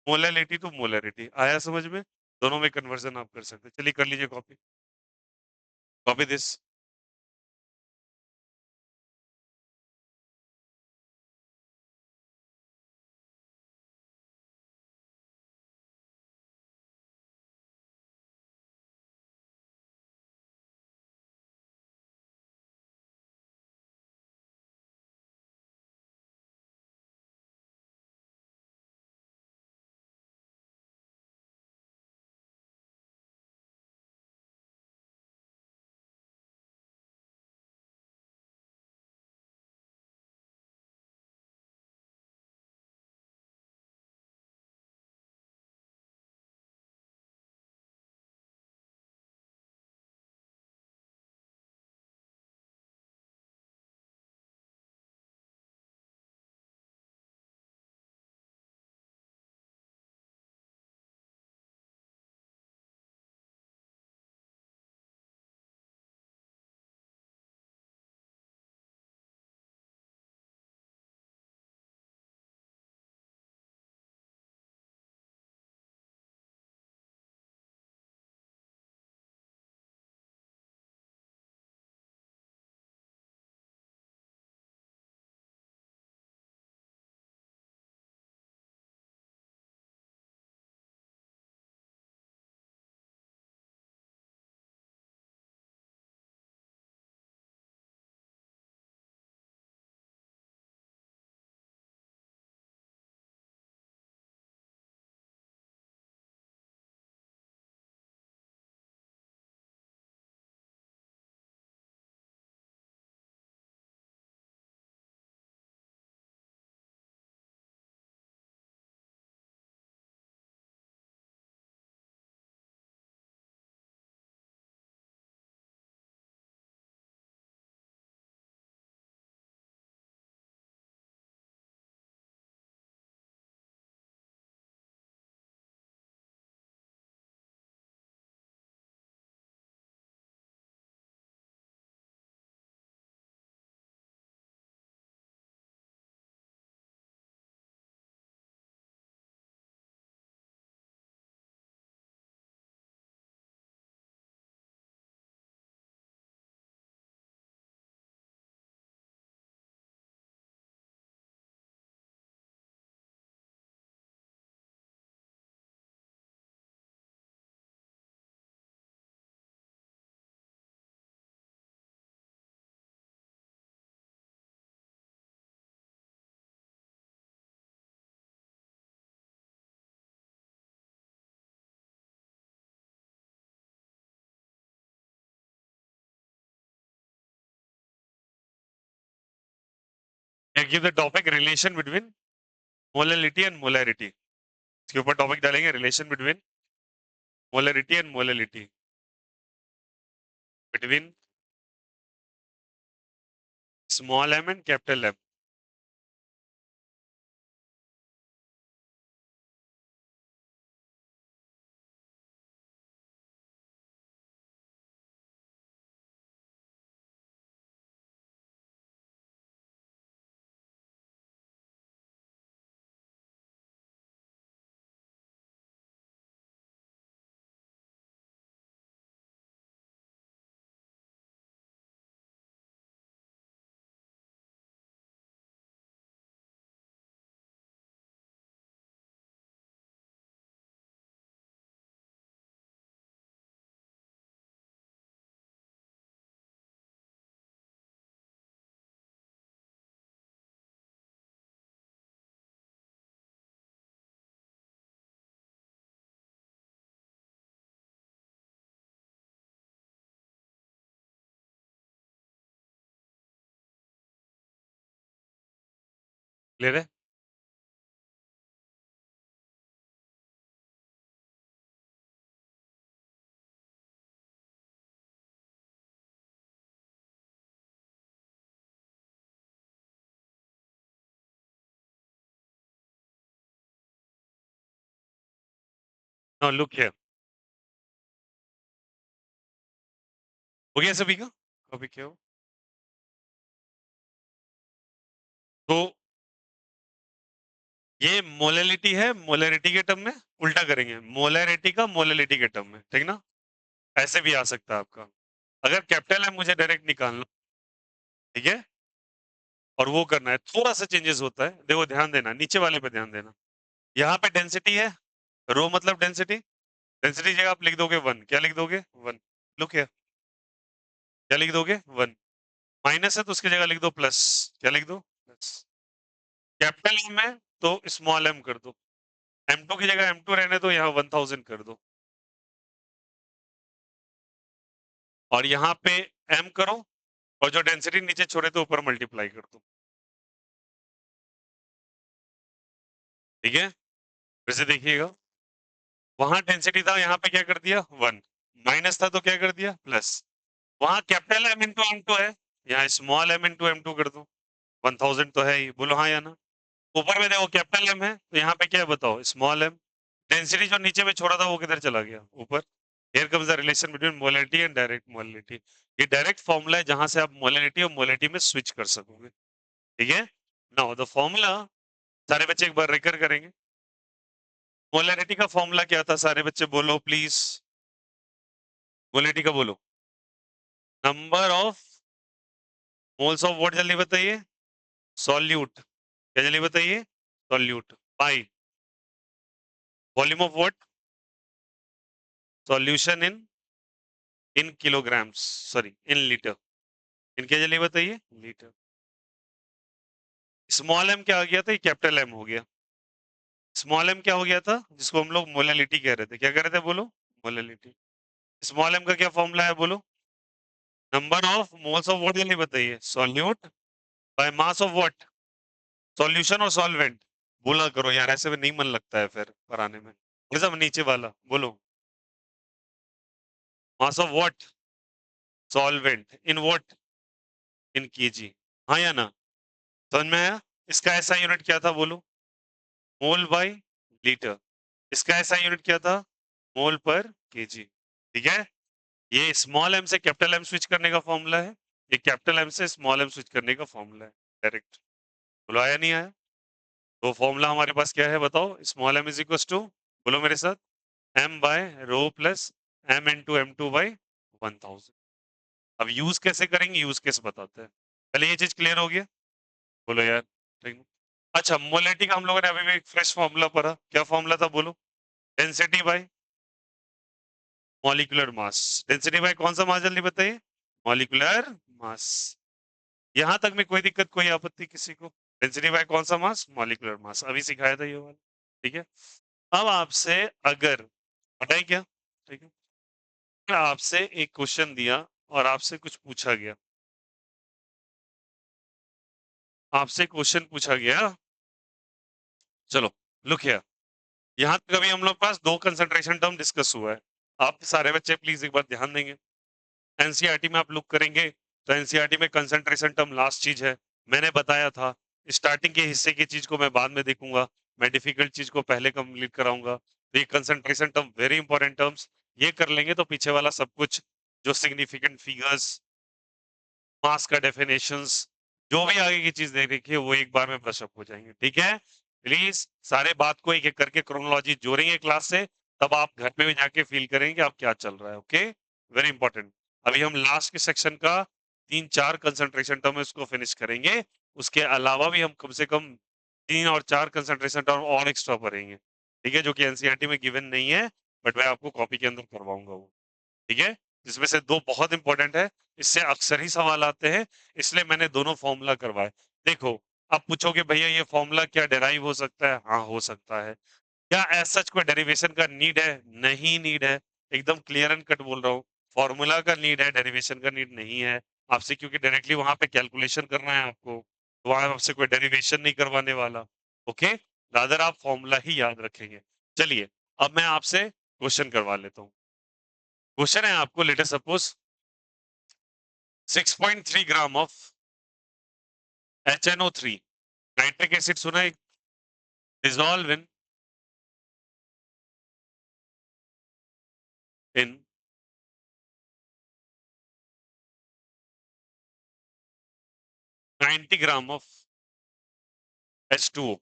molality to molarity. आया समझ में? दोनों में कन्वर्जन आप कर सकते हैं। चलिए कर लीजिए copy, copy this. I give the topic relation between molality and molarity. इसके ऊपर टॉपिक डालेंगे relation between molarity and molality. Between small m and capital M. Clear है? Now look here. हो गया सभी का? टॉपिक क्या हो? तो ये मोलैलिटी है, मोलैरिटी के टर्म में उल्टा करेंगे, मोलैरिटी का मोलैलिटी के टर्म में, ठीक ना? ऐसे भी आ सकता है आपका। अगर कैपिटल है मुझे डायरेक्ट निकालना, ठीक है? और वो करना है, थोड़ा सा चेंजेस होता है, देखो ध्यान देना, नीचे वाले पे ध्यान देना। यहाँ पे डेंसिटी है, रो मतलब डेंसिटी, डेंसिटी जगह आप लिख दोगे 1, क्या लिख दोगे 1, लुक हियर, क्या लिख दोगे 1, माइनस है तो उसकी जगह लिख दो प्लस, क्या लिख दो प्लस, कैपिटल एम है तो स्मॉल एम कर दो, M2 की जगह M2 रहने दो, यहाँ 1000 कर दो, और यहाँ पे m करो, और जो डेंसिटी नीचे छोड़े तो ऊपर मल्टीप्लाई कर दो, ठीक है? फिर से देखिएगा, वहां डेंसिटी था, यहाँ पे क्या कर दिया 1, माइनस था तो क्या कर दिया प्लस, वहां कैपिटल M इंटू M2 है, यहाँ स्मॉल m इंटू M2 कर दो, 1000 तो है ही, बोलो हाँ या ना? ऊपर में देखो कैपिटल M है तो यहाँ पे क्या है बताओ, स्मॉल m, डेंसिटी जो नीचे में छोड़ा था वो किधर चला गया ऊपर, here comes the relation between molality and direct molality. ये डायरेक्ट फॉर्मूला है जहां से आप मोलैलिटी और मोलैलिटी में स्विच कर सकोगे, ठीक है? नाउ द फॉर्मूला, सारे बच्चे एक बार रिकर करेंगे, मोलैरिटी का फॉर्मूला क्या था, सारे बच्चे बोलो प्लीज, मोलैरिटी का बोलो, number of moles of what, जल्दी बताइए, सॉल्यूट, क्या जल्दी बताइए, solute, by volume of what, solution in kilograms, sorry in litre, इनके जल्दी बताइए लीटर, स्मॉल एम क्या आ गया था, ये कैपिटल एम हो गया, स्मॉल एम क्या हो गया था जिसको हम लोग मोलैलिटी कह रहे थे, क्या कह रहे थे बोलो, मोलैलिटी, स्मॉल एम का क्या फॉर्मूला है बोलो, number of moles of what, जल्दी बताइए, solute by mass of what, solution और सॉल्वेंट, बोला करो यार, ऐसे में नहीं मन लगता है फिर पढ़ाने में, ये सब नीचे वाला बोलो, मास of what, solvent in what, in KG, हाँ या ना? समझ में आया? इसका ऐसा यूनिट क्या था बोलो, मोल बाय लीटर, इसका ऐसा यूनिट क्या था, मोल पर केजी, ठीक है? ये स्मॉल एम से कैपिटल एम स्विच करने का फॉर्मूला है, ये कैपिटल एम से स्मॉल एम स्विच करने का फॉर्मूला है, डायरेक्ट, बोलो आया नहीं आया? तो फॉर्मूला हमारे पास क्या है बताओ, small M is equal to, बोलो मेरे साथ, m by rho plus m into M2 by 1000। अब यूज कैसे करेंगे, यूज केस बताते हैं, पहले ये चीज क्लियर हो गया, बोलो यार, ठीक है? अच्छा, मोलैरिटी का हम लोगों ने अभी भी एक फ्रेश फॉर्मूला पढ़ा, क्या फॉर्मूला था बोलो, density by molecular mass, density by कौन सा मास जल्दी बताइए, मॉलिक्यूलर मास, यहां तक में कोई दिक्कत कोई आपत्ति किसी को, डेंसिटी बाय कौन सा मास, मॉलिक्यूलर मास, अभी सिखाया था ये वाला, ठीक है? अब आपसे अगर, पता है क्या, ठीक है, आपसे एक क्वेश्चन दिया और आपसे कुछ पूछा गया, आपसे क्वेश्चन पूछा गया, चलो लुक हियर, यहाँ तक अभी हम लोग पास 2 कंसंट्रेशन टर्म डिस्कस हुआ है। आप सारे बच्चे प्लीज एक बार ध्यान देंगे। एनसीईआरटी में आप लुक करेंगे तो एनसीईआरटी में कंसंट्रेशन टर्म लास्ट चीज है। मैंने बताया था स्टार्टिंग के हिस्से की चीज को मैं बाद में देखूंगा, मैं डिफिकल्ट चीज को पहले कंप्लीट कराऊंगा। तो ये concentration term very important terms, ये कर लेंगे तो पीछे वाला सब कुछ जो सिग्निफिकेंट फिगर्स, मास का डेफिनेशंस, जो भी आगे की चीज देख रखी है वो एक बार में ब्रश अप हो जाएंगे। ठीक है, प्लीज सारे बात को एक एक करके क्रोनोलॉजी जोड़ेंगे क्लास से, तब आप घर पे भी जाके फील करेंगे आप क्या चल रहा है। Okay, very important. अभी हम लास्ट के सेक्शन का 3-4 कंसंट्रेशन टर्म इसको फिनिश करेंगे, उसके अलावा भी हम कम से कम 3 और 4 कंसंट्रेशन टर्म और एक्स्ट्रा पढ़ेंगे। ठीक है, जो कि एनसीईआरटी में गिवन नहीं है, बट मैं आपको कॉपी के अंदर करवाऊंगा वो। ठीक है, जिसमें से 2 बहुत इंपॉर्टेंट है, इससे अक्सर ही सवाल आते हैं, इसलिए मैंने दोनों फॉर्मूला करवाए। देखो, आप पूछोगे भैया ये फॉर्मूला क्या डेराइव हो सकता है? हाँ, हो सकता है। क्या एज सच कोई डेरिवेशन का नीड है? नहीं नीड है, एकदम क्लियर एंड कट बोल रहा हूँ। फॉर्मूला का नीड है, डेरिवेशन का नीड नहीं है। आपसे क्योंकि डायरेक्टली वहां पे कैलकुलेशन करना है आपको, तो वहां आपसे कोई डेरिवेशन नहीं करवाने वाला। ओके, रादर आप फॉर्मूला ही याद रखेंगे। चलिए, अब मैं आपसे क्वेश्चन करवा लेता हूँ। क्वेश्चन है आपको, let us suppose 6.3 gram of HNO3 nitric acid सुना है, dissolve in 90 gram of H2O,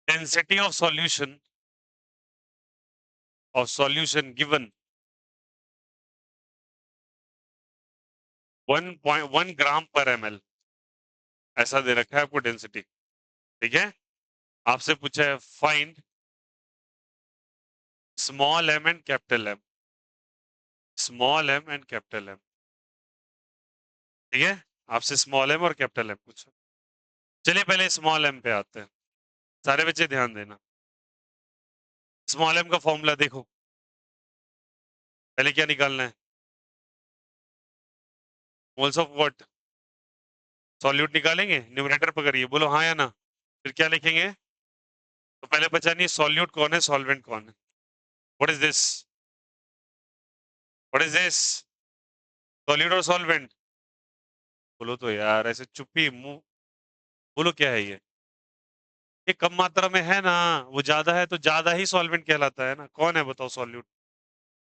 density of solution given 1.1 gram per ml, ऐसा दे रखा है आपको डेंसिटी। ठीक है, आपसे पूछा है find small m and capital M, small m and capital M। ठीक है, आपसे स्मॉल m और कैपिटल M पूछा। चलिए पहले स्मॉल m पे आते हैं, सारे बच्चे ध्यान देना। स्मॉल m का फॉर्मूला देखो, पहले क्या निकालना है? Moles of what? सॉल्यूट निकालेंगे, न्यूमरेटर पकड़िए, बोलो हाँ या ना। फिर क्या लिखेंगे? तो पहले बचा नहीं सॉल्यूट कौन है, सॉल्वेंट कौन है। What is this? What is this? Solute और सॉल्वेंट? बोलो तो यार, ऐसे चुप्पी मुंह, बोलो क्या है ये? ये कम मात्रा में है ना, वो ज्यादा है तो ज्यादा ही सॉल्वेंट कहलाता है ना। कौन है बताओ सॉल्यूट?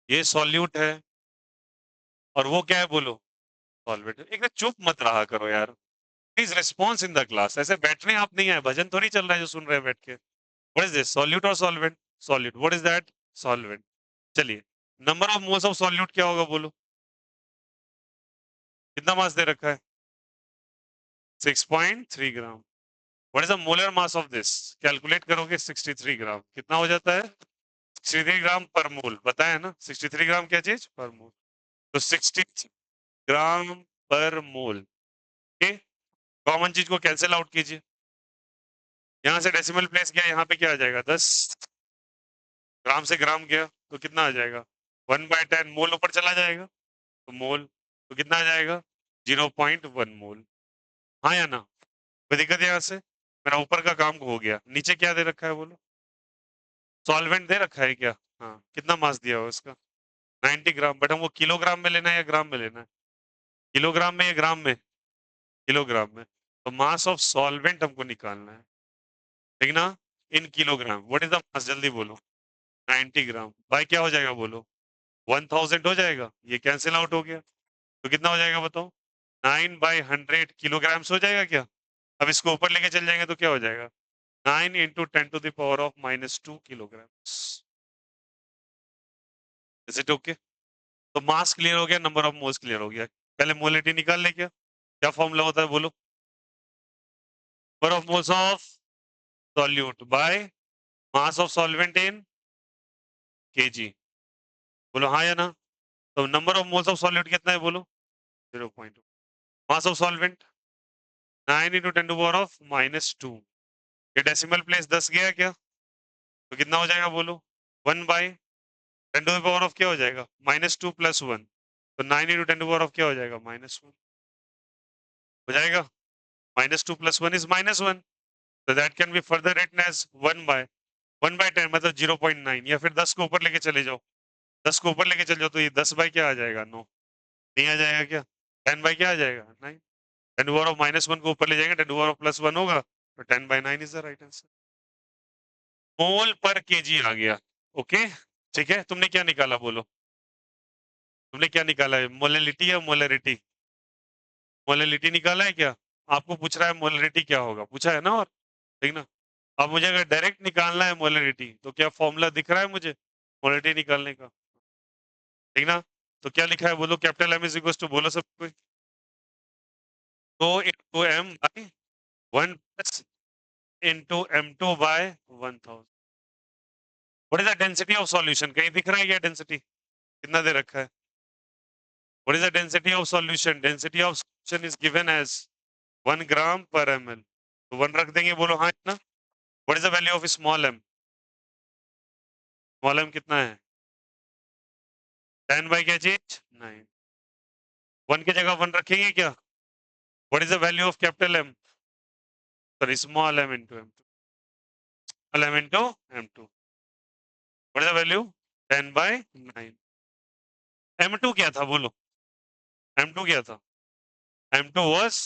ये सॉल्यूट है, और वो क्या है बोलो? सॉल्वेंट। एकदम चुप मत रहा करो यार, please response in the class. ऐसे बैठने आप नहीं आए, भजन थोड़ी चल रहा है जो सुन रहे हैं बैठ के। What is this? सॉल्यूट और solvent? Solute, what is that? Solvent. चलिए, number of moles of solute क्या होगा बोलो? कितना मास दे रखा है? 6.3 gram. What is the molar mass of this? Calculate करोगे 63 ग्राम, कितना हो जाता है? 63 ग्राम पर मोल, बताया ना 63 ग्राम क्या चीज पर मोल। तो 60 ग्राम पर मोल। ओके, कॉमन चीज को कैंसिल आउट कीजिए, यहाँ से डेसिमल प्लेस किया, यहाँ पे क्या आ जाएगा 10, ग्राम से ग्राम गया तो कितना आ जाएगा 1/10, मोल ऊपर चला जाएगा तो मोल, तो कितना आ जाएगा 0.1 मोल। हाँ या ना? कोई दिक्कत है यहाँ से? मेरा ऊपर का काम हो गया, नीचे क्या दे रखा है बोलो? सॉल्वेंट दे रखा है क्या? हाँ, कितना मास दिया हुआ इसका? 90 ग्राम। बट हमको किलोग्राम में लेना है या ग्राम में लेना है? किलोग्राम में या ग्राम में? किलोग्राम में। तो मास ऑफ सॉल्वेंट हमको निकालना है, ठीक ना? In kilogram, what is the मास, जल्दी बोलो। 90 ग्राम बाय क्या हो जाएगा बोलो? 1000 हो जाएगा, ये कैंसिल आउट हो गया, तो कितना हो जाएगा बताओ? 9/100 किलोग्राम्स हो जाएगा क्या? अब इसको ऊपर लेके चल जाएंगे तो क्या हो जाएगा? 9 into 10⁻⁻² kilograms. Is it okay? तो मास क्लियर हो गया, नंबर ऑफ मोल्स क्लियर हो गया। पहले मोलिटी निकाल ले, क्या क्या फॉर्मूला होता है बोलो? Number of moles of solute by mass of solvent in KG. बोलो हाँ या ना? तो number of moles of solute कितना है बोलो? 0.2। Mass of solvent 9 into 10⁻⁻²। ये डेसिमल प्लेस 10 गया क्या? तो कितना हो जाएगा बोलो? 1/10 क्या हो जाएगा? -2 + 1, तो 9 इंटू 10 क्या हो जाएगा? -1। हो जाएगा -2 + 1 इज -1, तो that can be further written as 1/10 मतलब 0.9, या फिर 10 को ऊपर लेके चले जाओ, 10 को ऊपर लेके चले जाओ तो ये 10 बाई क्या आ जाएगा, 9 नहीं आ जाएगा क्या, 10 बाई क्या आ जाएगा, 9। 10⁻⁻1 को ऊपर ले जाएंगे, 10⁻+1 होगा, तो 10/9 is the right answer. Mole per KG आ गया। ओके, ठीक है, तुमने क्या निकाला बोलो, तुमने क्या निकाला है, मोलैलिटी या मोलरिटी? मोलैलिटी निकाला है क्या? आपको पूछ रहा है मोलरिटी क्या होगा, पूछा है ना, और ठीक ना। अब मुझे अगर डायरेक्ट निकालना है मोलरिटी, तो क्या फॉर्मूला दिख रहा है मुझे मोलरिटी निकालने का, ठीक ना। तो क्या लिखा है बोलो, capital M is equal to, बोलो सब कोई, तो into M by 1 plus into M2 by 1000। What is the density of solution, कहीं दिख रहा है क्या डेंसिटी, कितना दे रखा है? What is the density of solution, density of solution is given as 1 gram per ml, तो 1 रख देंगे, बोलो हाँ ना। What is the value of small M, small M कितना है, 10 बाई क्या चीज 9, 1 की जगह 1 रखेंगे क्या। What is the value of capital M, sorry small M into M, small M into M2, what is the value 10/9। M2 क्या था बोलो, M2 क्या था, M2 was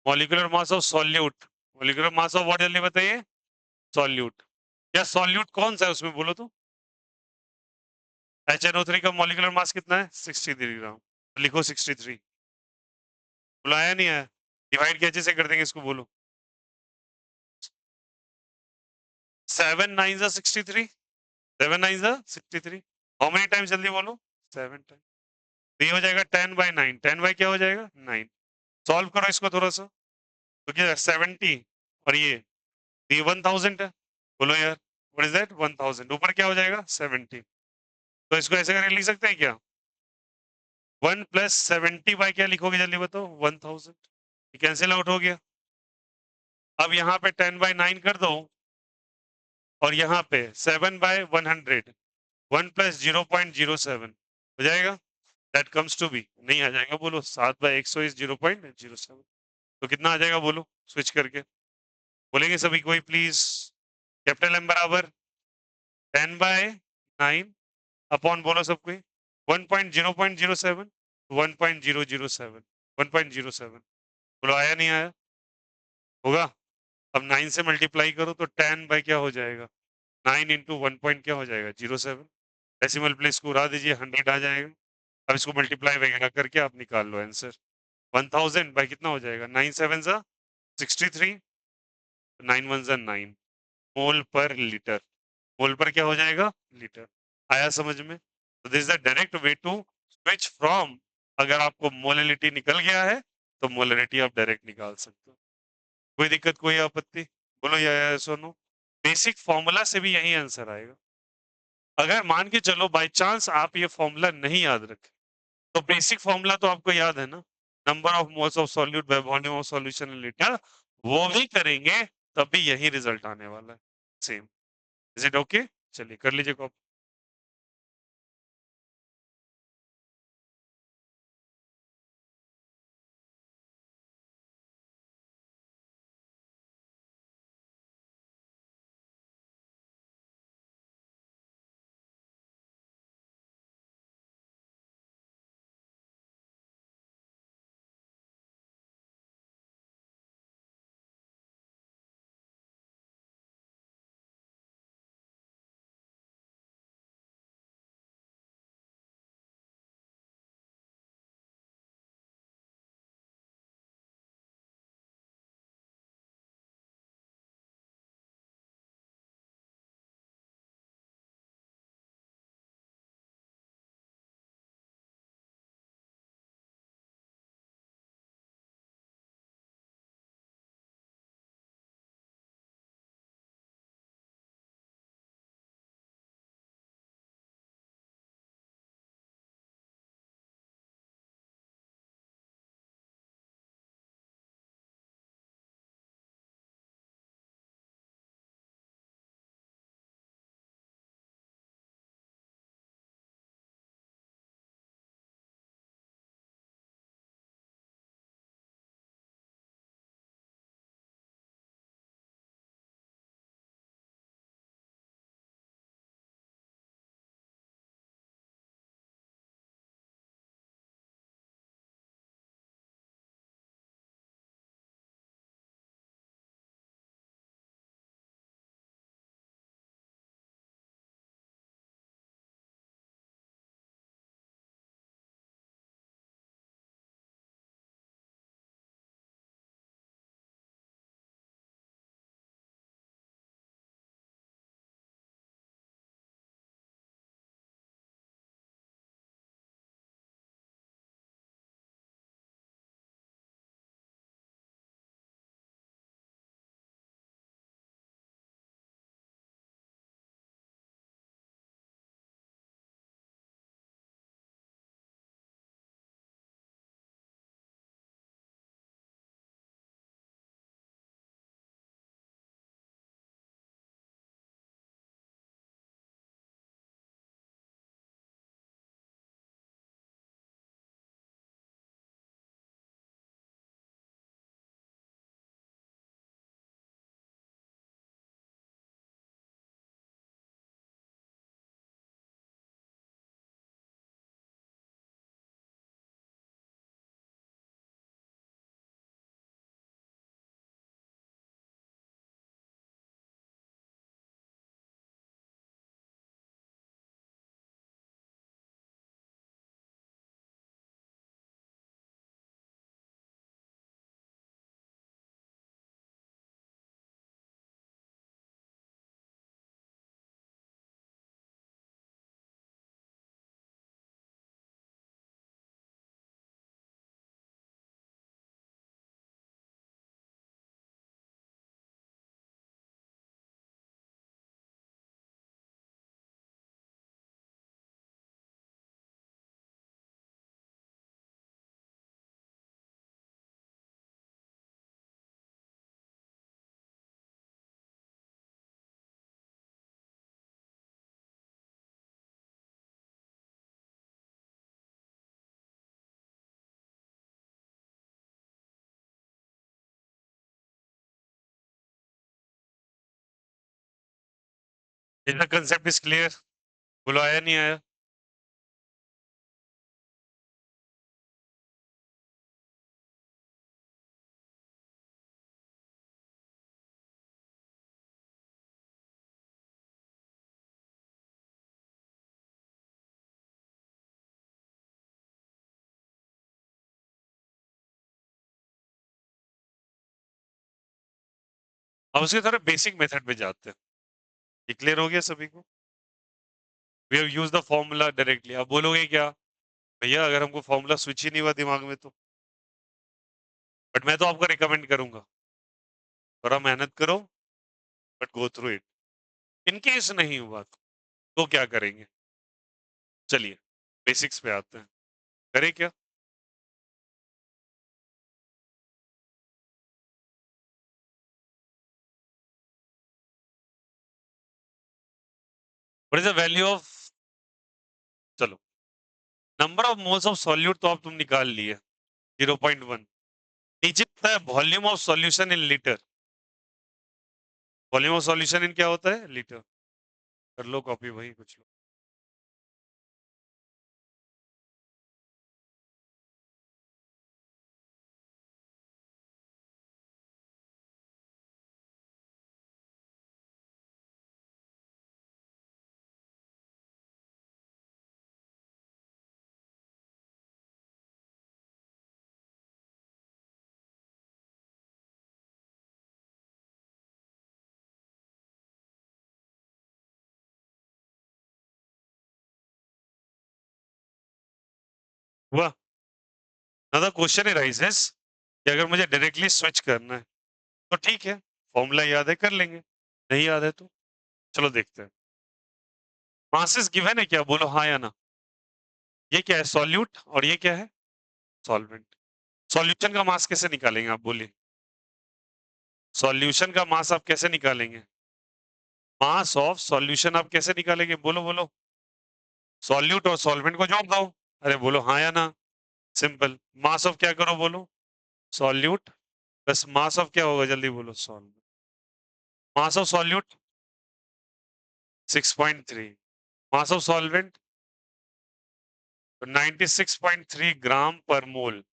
molecular mass of solute, molecular mass of what जल्दी बताइए, सॉल्यूट। क्या सॉल्यूट कौन सा है उसमें बोलो तो, HNO3 का मॉलिक्यूलर मास कितना है 63 ग्राम, लिखो 63, बुलाया नहीं है, डिवाइड कैसे से कर देंगे इसको बोलो, 7 9 63, 7 9 63, हाउ मेनी टाइम्स जल्दी बोलो, 7 टाइम, तो ये हो जाएगा 10/9, 10 बाई क्या हो जाएगा 9। सॉल्व करो इसको थोड़ा सा, तो क्या 70 और ये 1000 है, बोलो यार व्हाट इज दैट 1000, ऊपर क्या हो जाएगा 70, तो इसको ऐसे करके लिख सकते हैं क्या, 1 + 70 बाई क्या लिखोगे जल्दी बताओ 1000, कैंसिल आउट हो गया। अब यहाँ पे 10/9 कर दो, और यहाँ पे 7/100, 1 + 0.07 हो जाएगा, दैट कम्स टू बी, नहीं आ जाएगा बोलो, 7/100 इज 0.07, तो कितना आ जाएगा बोलो स्विच करके, बोलेंगे सभी कोई प्लीज, कैपिटल एम बराबर 10/9 अपॉन बोलो सब कोई 1.007, 1.007, 1.07, बोलो आया नहीं आया, होगा। अब 9 से मल्टीप्लाई करो तो 10 बाई क्या हो जाएगा, 9 इंटू 1 पॉइंट क्या हो जाएगा 07, डेसिमल प्लेस को उड़ा दीजिए 100 आ जाएगा। अब इसको मल्टीप्लाई वगैरह करके आप निकाल लो आंसर, 1000 बाई कितना हो जाएगा, 9 7 63, 9 1 9 मोल पर लीटर, मोल पर क्या हो जाएगा लीटर, आया समझ में। तो this is the direct way to switch from, अगर आपको मोलरिटी निकल गया है तो मोलरिटी आप डायरेक्ट निकाल सकते हो, कोई दिक्कत कोई आपत्ति, बोलो या सुनो, बेसिक फॉर्मूला से भी यही आंसर आएगा। अगर मान के चलो बाय चांस आप ये फॉर्मूला नहीं याद रखे, तो बेसिक फॉर्मूला तो आपको याद है ना, number of moles of solute by volume of solution in litre, वो भी करेंगे तब भी यही रिजल्ट आने वाला है सेम। इज इट ओके, चलिए कर लीजिए copy. Is the concept is clear? बोलो आया नहीं आया? अब उसकी तरह बेसिक मेथड पे जाते हैं। ये क्लियर हो गया सभी को? We have use the formula directly. अब बोलोगे क्या भैया अगर हमको फॉर्मूला स्विच ही नहीं हुआ दिमाग में तो? बट मैं तो आपको रिकमेंड करूंगा थोड़ा मेहनत करो but go through it. In case नहीं हुआ तो क्या करेंगे? चलिए बेसिक्स पे आते हैं। करें क्या? What is the value of, चलो number of moles of solute तो अब तुम निकाल लिए 0.1। नीचे होता है volume of solution in litre. Volume of solution in क्या होता है? लीटर। कर लो कॉपी भाई कुछ लो। हुआ ना? द क्वेश्चन राइजेस कि अगर मुझे डायरेक्टली स्विच करना है तो ठीक है, फॉर्मूला याद है कर लेंगे, नहीं याद है तो चलो देखते हैं। मासेस गिवन है क्या? बोलो हाँ या ना। ये क्या है? सॉल्यूट। और ये क्या है? सॉल्वेंट। सॉल्यूशन का मास कैसे निकालेंगे आप बोलिए? सॉल्यूशन का मास आप कैसे निकालेंगे? मास ऑफ सॉल्यूशन आप कैसे निकालेंगे? बोलो बोलो। सॉल्यूट और सॉल्वेंट को जोड़ दो। अरे बोलो हाँ या ना। सिंपल। मास ऑफ क्या करो बोलो? सॉल्यूट प्लस मास ऑफ क्या होगा? जल्दी बोलो। Solve. Mass of solute 6.3। Mass of solvent 96.3 ग्राम पर मोल।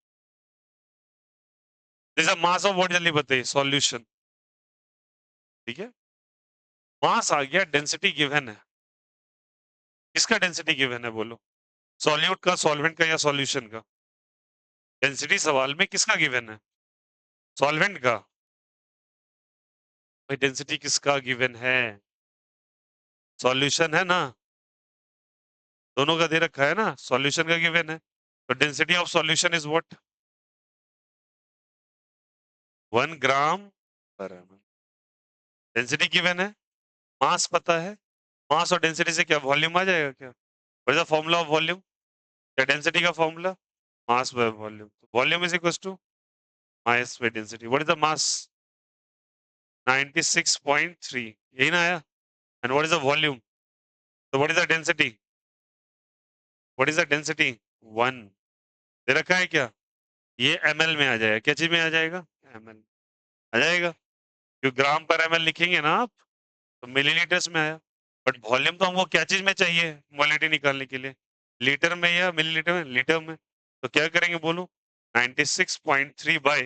जैसा मास ऑफ व्हाट जल्दी बताइए? सॉल्यूशन। ठीक है, मास आ गया, डेंसिटी गिवन है। किसका डेंसिटी गिवन है बोलो? सॉल्यूट का, सॉल्वेंट का या सॉल्यूशन का? डेंसिटी सवाल में किसका गिवन है? सॉल्वेंट का। भाई डेंसिटी किसका गिवन है? सॉल्यूशन है ना, दोनों का दे रखा है ना, सॉल्यूशन का गिवन है। तो density of solution is what? 1 gram पर एमएल। डेंसिटी गिवन है, मास पता है। मास और डेंसिटी से क्या वॉल्यूम आ जाएगा क्या? What is the formula of volume? क्या डेंसिटी का फॉर्मूला? Mass by volume. Volume is equal to mass by density. What is the mass? 96.3। यही ना आया? And what is the volume? तो what is the density? What is the density? 1। दे रखा है क्या? ये एमएल में आ जाएगा। क्या चीज में आ जाएगा? एमएल आ जाएगा। क्योंकि ग्राम पर एमएल लिखेंगे ना आप तो मिलीलीटर्स में आया। बट वॉल्यूम तो हमको क्या चीज में चाहिए मोलिटी निकालने के लिए? लीटर में या मिलीलीटर में? लीटर में। तो क्या करेंगे बोलो? 96.3 बाय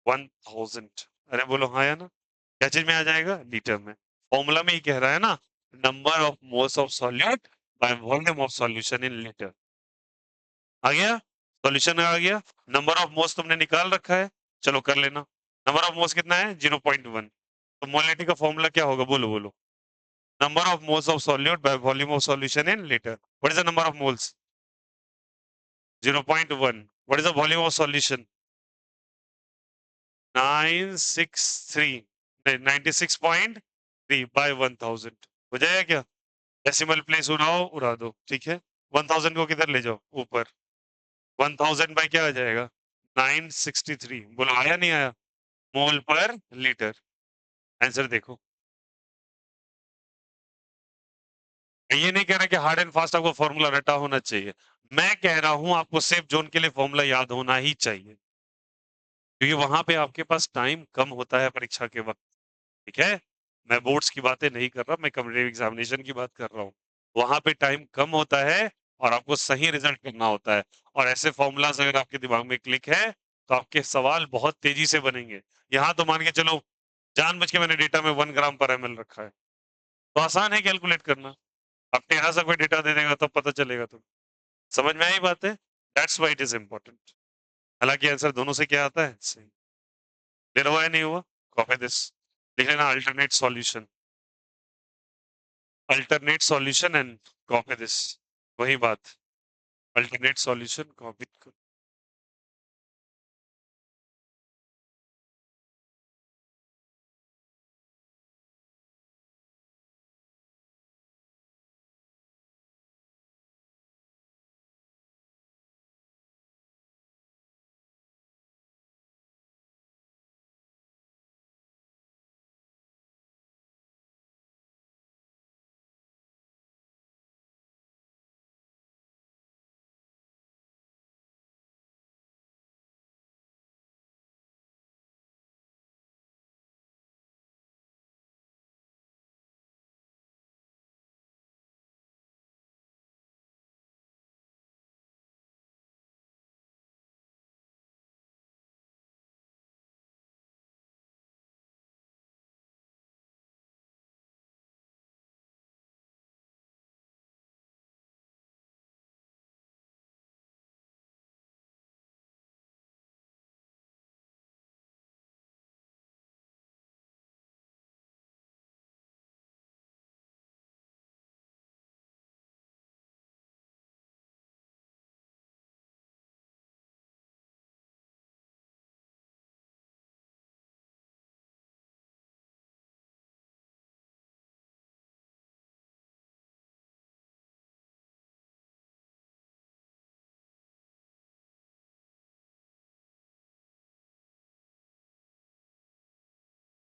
1000। अरे बोलो हाँ या ना। क्या चीज में आ जाएगा? लीटर में। फॉर्मूला में ही कह रहा है ना, number of moles of solute by volume of solution in litre. आ गया? सॉल्यूशन आ गया। नंबर ऑफ मोल्स तुमने निकाल रखा है, चलो कर लेना। नंबर ऑफ मोल्स कितना है? 0.1। तो मोलिटी का फॉर्मूला क्या होगा? बोलो बोलो। Number of moles of solute by volume of solution in liter. What is the number of moles? 0.1. What is the volume of solution? 963. 96.3 by 1000. हो जाएगा क्या? डेसिमल प्लेस उड़ाओ, उड़ा दो। ठीक है, 1000 को किधर ले जाओ? ऊपर। 1000 बाय क्या आ जाएगा? 963। बोलो आया नहीं आया? मोल पर लीटर। आंसर देखो। ये नहीं कह रहा कि हार्ड एंड फास्ट आपको फॉर्मूला रटा होना चाहिए। मैं कह रहा हूं आपको सेफ जोन के लिए फॉर्मूला याद होना ही चाहिए, क्योंकि वहां पे आपके पास टाइम कम होता है परीक्षा के वक्त। ठीक है, मैं बोर्ड्स की बातें नहीं कर रहा, मैं कॉम्पिटिटिव एग्जामिनेशन की बात कर रहा हूँ। वहाँ पे टाइम कम होता है और आपको सही रिजल्ट करना होता है और ऐसे फॉर्मूलाज अगर आपके दिमाग में क्लिक है तो आपके सवाल बहुत तेजी से बनेंगे। यहाँ तो मान के चलो जानबूझ के मैंने डेटा में 1 ग्राम पर एमएल रखा है, तो आसान है कैलकुलेट करना। अब टेरा सा कोई डेटा दे देगा तब पता चलेगा। तो समझ में आई बात है? That's why it is important. हालांकि आंसर दोनों से क्या आता है? सही। क्लियर हुआ है नहीं हुआ? कॉपी दिस, लिख लेना alternate solution, alternate solution and copy this, वही बात, अल्टरनेट सॉल्यूशन कॉपी।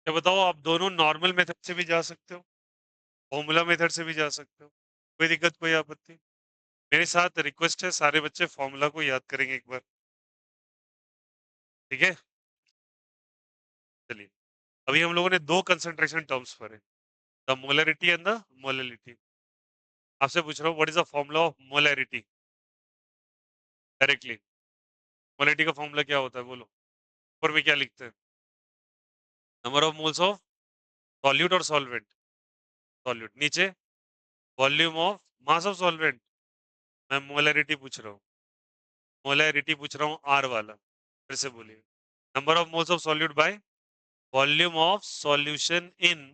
क्या बताओ, आप दोनों नॉर्मल मेथड से भी जा सकते हो, फॉर्मूला मेथड से भी जा सकते हो, कोई दिक्कत कोई आपत्ति? मेरे साथ रिक्वेस्ट है, सारे बच्चे फॉर्मूला को याद करेंगे एक बार, ठीक है? चलिए, अभी हम लोगों ने दो कंसंट्रेशन टर्म्स पढ़े, the molarity and the molality. आपसे पूछ रहा हूँ, what is the formula of molarity directly? Molarity का फॉर्मूला क्या होता है बोलो? ऊपर में क्या लिखते हैं? Number of moles of solute और सॉल्वेंट? सॉल्यूट। नीचे volume of mass of solvent. मैं मोलरिटी पूछ रहा हूँ, मोलरिटी पूछ रहा हूँ आर वाला, फिर से बोलिए। Number of moles of solute by volume of solution in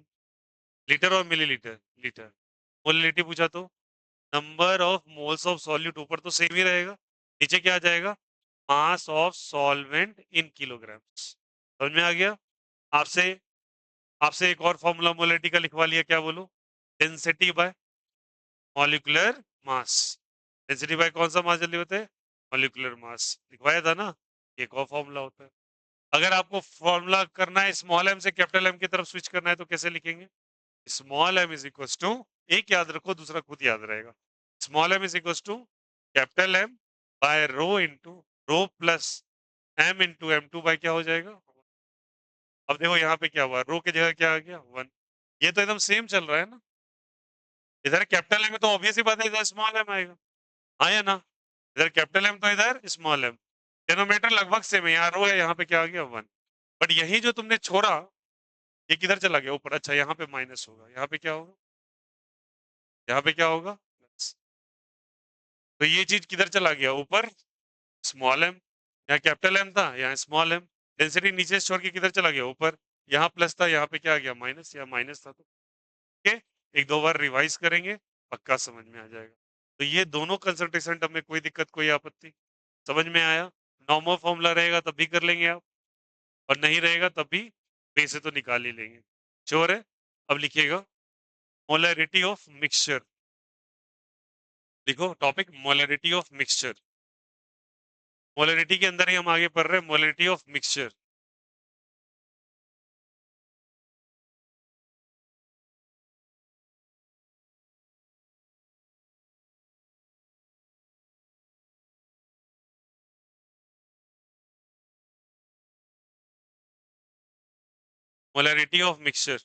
litre और मिलीलीटर? लीटर। मोलरिटी पूछा तो number of moles of solute, ऊपर तो सेम ही रहेगा, नीचे क्या आ जाएगा? Mass of solvent in kilograms. समझ में आ गया? आपसे आपसे एक और फॉर्मूला मोलरिटी का लिखवा लिया, क्या बोलो? Density by molecular mass. Density by कौन सा मास जल्दी बताए? Molecular mass. लिखवाया था ना? एक और फॉर्मूला होता है। अगर आपको फॉर्मूला करना है स्मॉल एम से कैपिटल एम की तरफ स्विच करना है तो कैसे लिखेंगे? Small M is equal to, एक याद रखो दूसरा खुद याद रहेगा, small M is equal to capital M by rho into rho plus M into M two by क्या हो जाएगा? अब देखो यहाँ पे क्या हुआ, रो की जगह क्या आ गया? 1। ये तो एकदम सेम चल रहा है ना, इधर कैपिटल एम है तो ऑब्वियस ही बात है इधर स्मॉल एम आएगा। हाँ या ना? इधर कैपिटल एम तो इधर स्मॉल एम, डिनोमिनेटर लगभग सेम है, यहाँ रो है यहाँ पे क्या आ गया? 1। बट यही जो तुमने छोड़ा, ये किधर चला गया? ऊपर। अच्छा, यहाँ पे माइनस होगा, यहाँ पे क्या होगा? यहाँ पे क्या होगा? प्लस। तो ये चीज किधर चला गया? ऊपर स्मॉल एम, यहाँ कैपिटल एम था, यहाँ स्मॉल एम। डेंसिटी नीचे से छोड़ के किधर चला गया? ऊपर। यहाँ प्लस था, यहाँ पे क्या आ गया? माइनस। यहाँ माइनस था तो के एक दो बार रिवाइज करेंगे, पक्का समझ में आ जाएगा। तो ये दोनों कंसंट्रेशन टर्म में कोई दिक्कत कोई आपत्ति? समझ में आया? नॉर्मल फॉर्मूला रहेगा तब भी कर लेंगे आप, और नहीं रहेगा तब भी पे से तो निकाल ही लेंगे। श्योर है? अब लिखिएगा मोलरिटी ऑफ मिक्सचर। लिखो topic molarity of mixture. Molarity के अंदर ही हम आगे पढ़ रहे हैं molarity of mixture. Molarity of mixture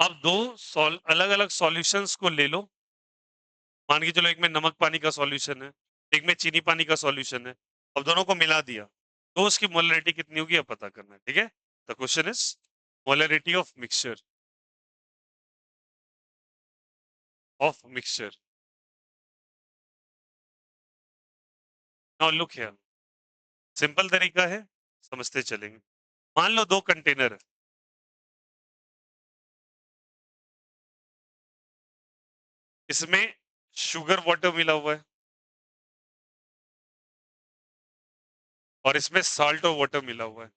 अब दो अलग अलग सॉल्यूशंस को ले लो। मान के चलो एक में नमक पानी का सॉल्यूशन है, एक में चीनी पानी का सॉल्यूशन है। अब दोनों को मिला दिया तो उसकी मोलरिटी कितनी होगी अब पता करना है, ठीक है। The question is molarity of mixture. Now look here, simple तरीका है, समझते चलेंगे। मान लो दो कंटेनर है, इसमें शुगर वाटर मिला हुआ है और इसमें सॉल्ट और वाटर मिला हुआ है।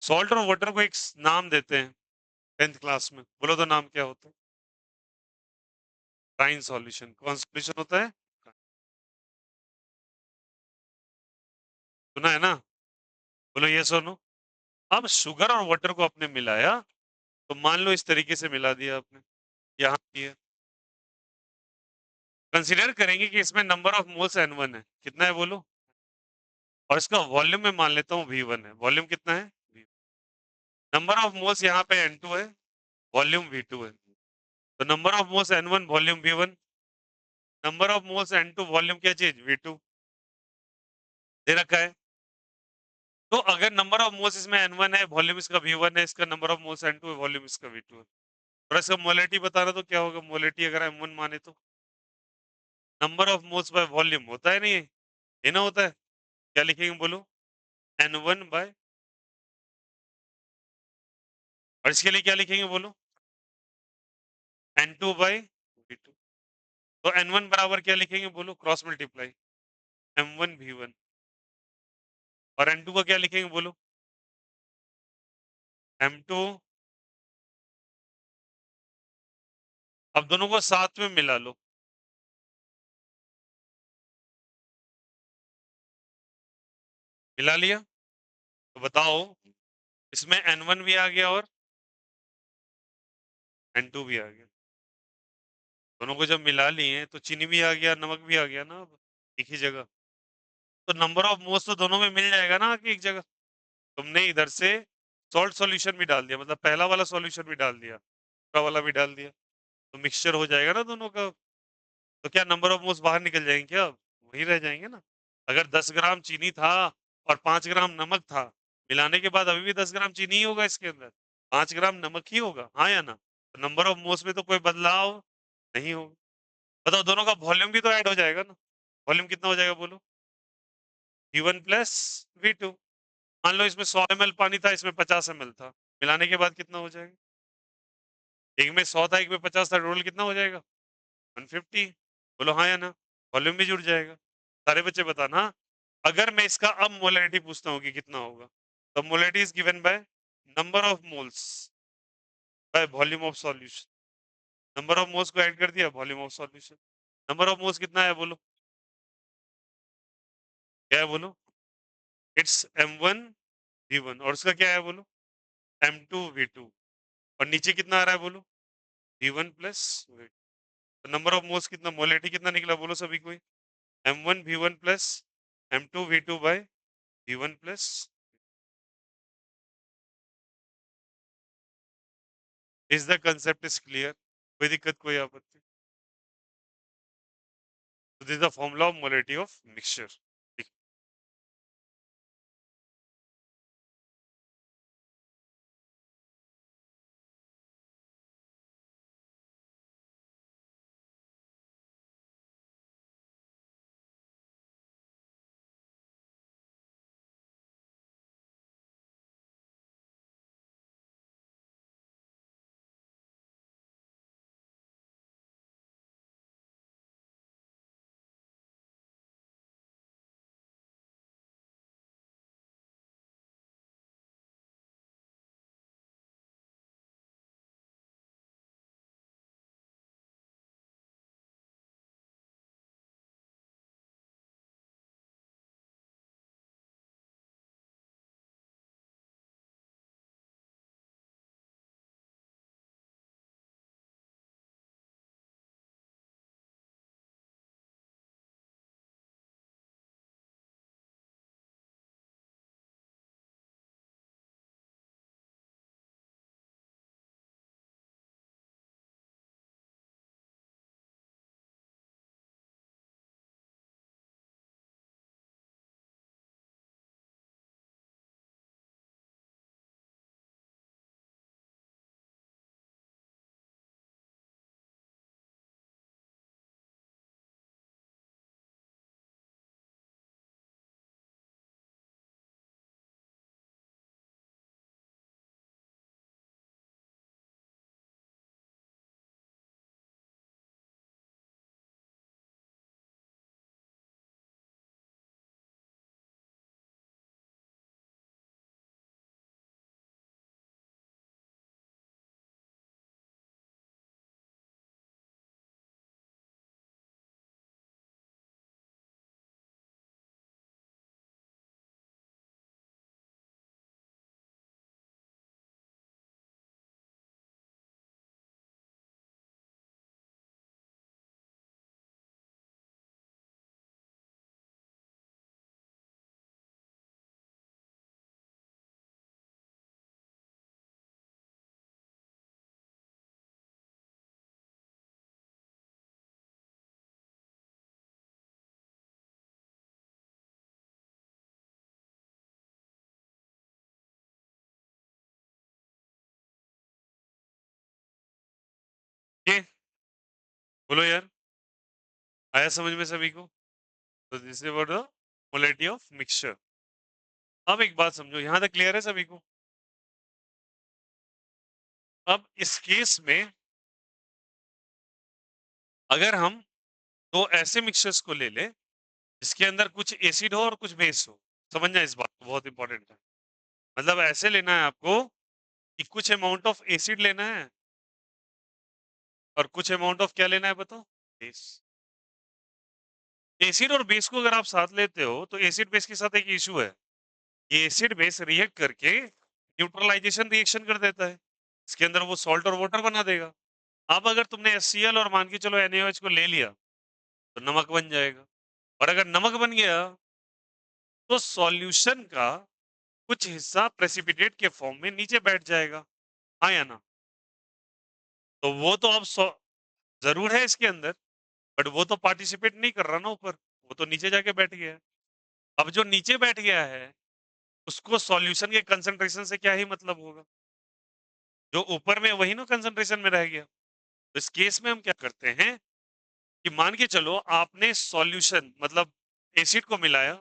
सॉल्ट और वाटर को एक नाम देते हैं 10th क्लास में, बोलो तो नाम क्या होता है? Brine solution. कौन सॉल्यूशन होता है? सुना है ना? बोलो ये सुनो। अब शुगर और वाटर को आपने मिलाया, तो मान लो इस तरीके से मिला दिया आपने, यहाँ किया। कंसीडर करेंगे कि इसमें नंबर ऑफ मोल्स N1 है, कितना है बोलो? और इसका वॉल्यूम में मान लेता हूँ V1 है। वॉल्यूम कितना है? नंबर ऑफ मोल्स यहाँ पे N2 है, वॉल्यूम V2 है। तो number of moles N1 volume V1, number of moles N2 volume क्या चीज? V2 दे रखा है। तो अगर नंबर ऑफ मोल्स इसमें N1 है, वॉल्यूम इसका V1 है, इसका नंबर ऑफ मोल्स N2 है, वॉल्यूम इसका V2 है। और इसका मोलरिटी बताना तो क्या होगा? मोलरिटी अगर M1 माने तो number of moles by volume होता है नहीं, ये ना होता है? क्या लिखेंगे बोलो? N1 बाय, और इसके लिए क्या लिखेंगे बोलो? N2 bye V2। तो N1 बराबर क्या लिखेंगे बोलो? क्रॉस मल्टीप्लाई M1 V1, और N2 का क्या लिखेंगे बोलो? M2। अब दोनों को साथ में मिला लो, मिला लिया, तो बताओ इसमें N1 भी आ गया और N2 भी आ गया। दोनों को जब मिला लिए तो चीनी भी आ गया, नमक भी आ गया ना, अब एक ही जगह। तो नंबर ऑफ मोल्स तो दोनों में मिल जाएगा ना कि एक जगह। तुमने इधर से सॉल्ट सॉल्यूशन भी डाल दिया, मतलब पहला वाला सॉल्यूशन भी डाल दिया, दूसरा वाला भी डाल दिया, तो मिक्सचर हो जाएगा ना दोनों का। तो क्या नंबर ऑफ मोल्स बाहर निकल जाएंगे क्या? वही रह जाएंगे ना। अगर 10 ग्राम चीनी था और 5 ग्राम नमक था, मिलाने के बाद अभी भी 10 ग्राम चीनी ही होगा इसके अंदर, 5 ग्राम नमक ही होगा, हाँ या ना? तो नंबर ऑफ मोल्स में तो कोई बदलाव नहीं होगा। बताओ दोनों का वॉल्यूम भी तो ऐड हो जाएगा ना। वॉल्यूम कितना हो जाएगा बोलो? V1 plus V2। मान लो इसमें 100 ml पानी था, इसमें 50 ml था, मिलाने के बाद कितना हो जाएगा? एक में 100 था, एक में 50 था, टोटल कितना हो जाएगा? 150। बोलो हाँ या ना? वॉल्यूम भी जुड़ जाएगा। सारे बच्चे बताना। अगर मैं इसका अब मोलरिटी पूछता हूँ कि कितना होगा, तो molarity is given by number of moles bye volume of solution. Number of moles को ऐड कर दिया, volume of solution. Number of moles कितना है बोलो? क्या है बोलो? इट्स M1 V1, और उसका क्या है बोलो? M2 V2। और नीचे कितना आ रहा है बोलो? V1 प्लस तो नंबर ऑफ मोल्स कितना, मोलरिटी कितना निकला बोलो सभी को? M1 V1 plus M2 V2 by V1 plus. Is the concept is clear? कोई दिक्कत, कोई आपत्ति? So this is the formula of molarity of mixture. बोलो यार, आया समझ में सभी को? तो this is what the molarity of mixture. अब एक बात समझो, यहां तक क्लियर है सभी को? अब इस केस में अगर हम दो ऐसे मिक्सचर्स को ले लें जिसके अंदर कुछ एसिड हो और कुछ बेस हो, समझना इस बात को, बहुत इंपॉर्टेंट है। मतलब ऐसे लेना है आपको कि कुछ अमाउंट ऑफ एसिड लेना है और कुछ अमाउंट ऑफ क्या लेना है बताओ? बेस। एसिड और बेस को अगर आप साथ लेते हो तो एसिड बेस के साथ एक इशू है, ये एसिड बेस रिएक्ट करके न्यूट्रलाइजेशन रिएक्शन कर देता है, इसके अंदर वो सॉल्ट और वाटर बना देगा। अब अगर तुमने HCl और मान के चलो NaOH को ले लिया तो नमक बन जाएगा, और अगर नमक बन गया तो सॉल्यूशन का कुछ हिस्सा प्रेसिपिटेट के फॉर्म में नीचे बैठ जाएगा, हाँ या ना? तो वो तो अब जरूर है इसके अंदर, बट वो तो पार्टिसिपेट नहीं कर रहा ना ऊपर, वो तो नीचे जाके बैठ गया है। अब जो नीचे बैठ गया है उसको सॉल्यूशन के कंसंट्रेशन से क्या ही मतलब होगा, जो ऊपर में वही ना कंसंट्रेशन में रह गया। तो इस केस में हम क्या करते हैं कि मान के चलो आपने सॉल्यूशन मतलब एसिड को मिलाया,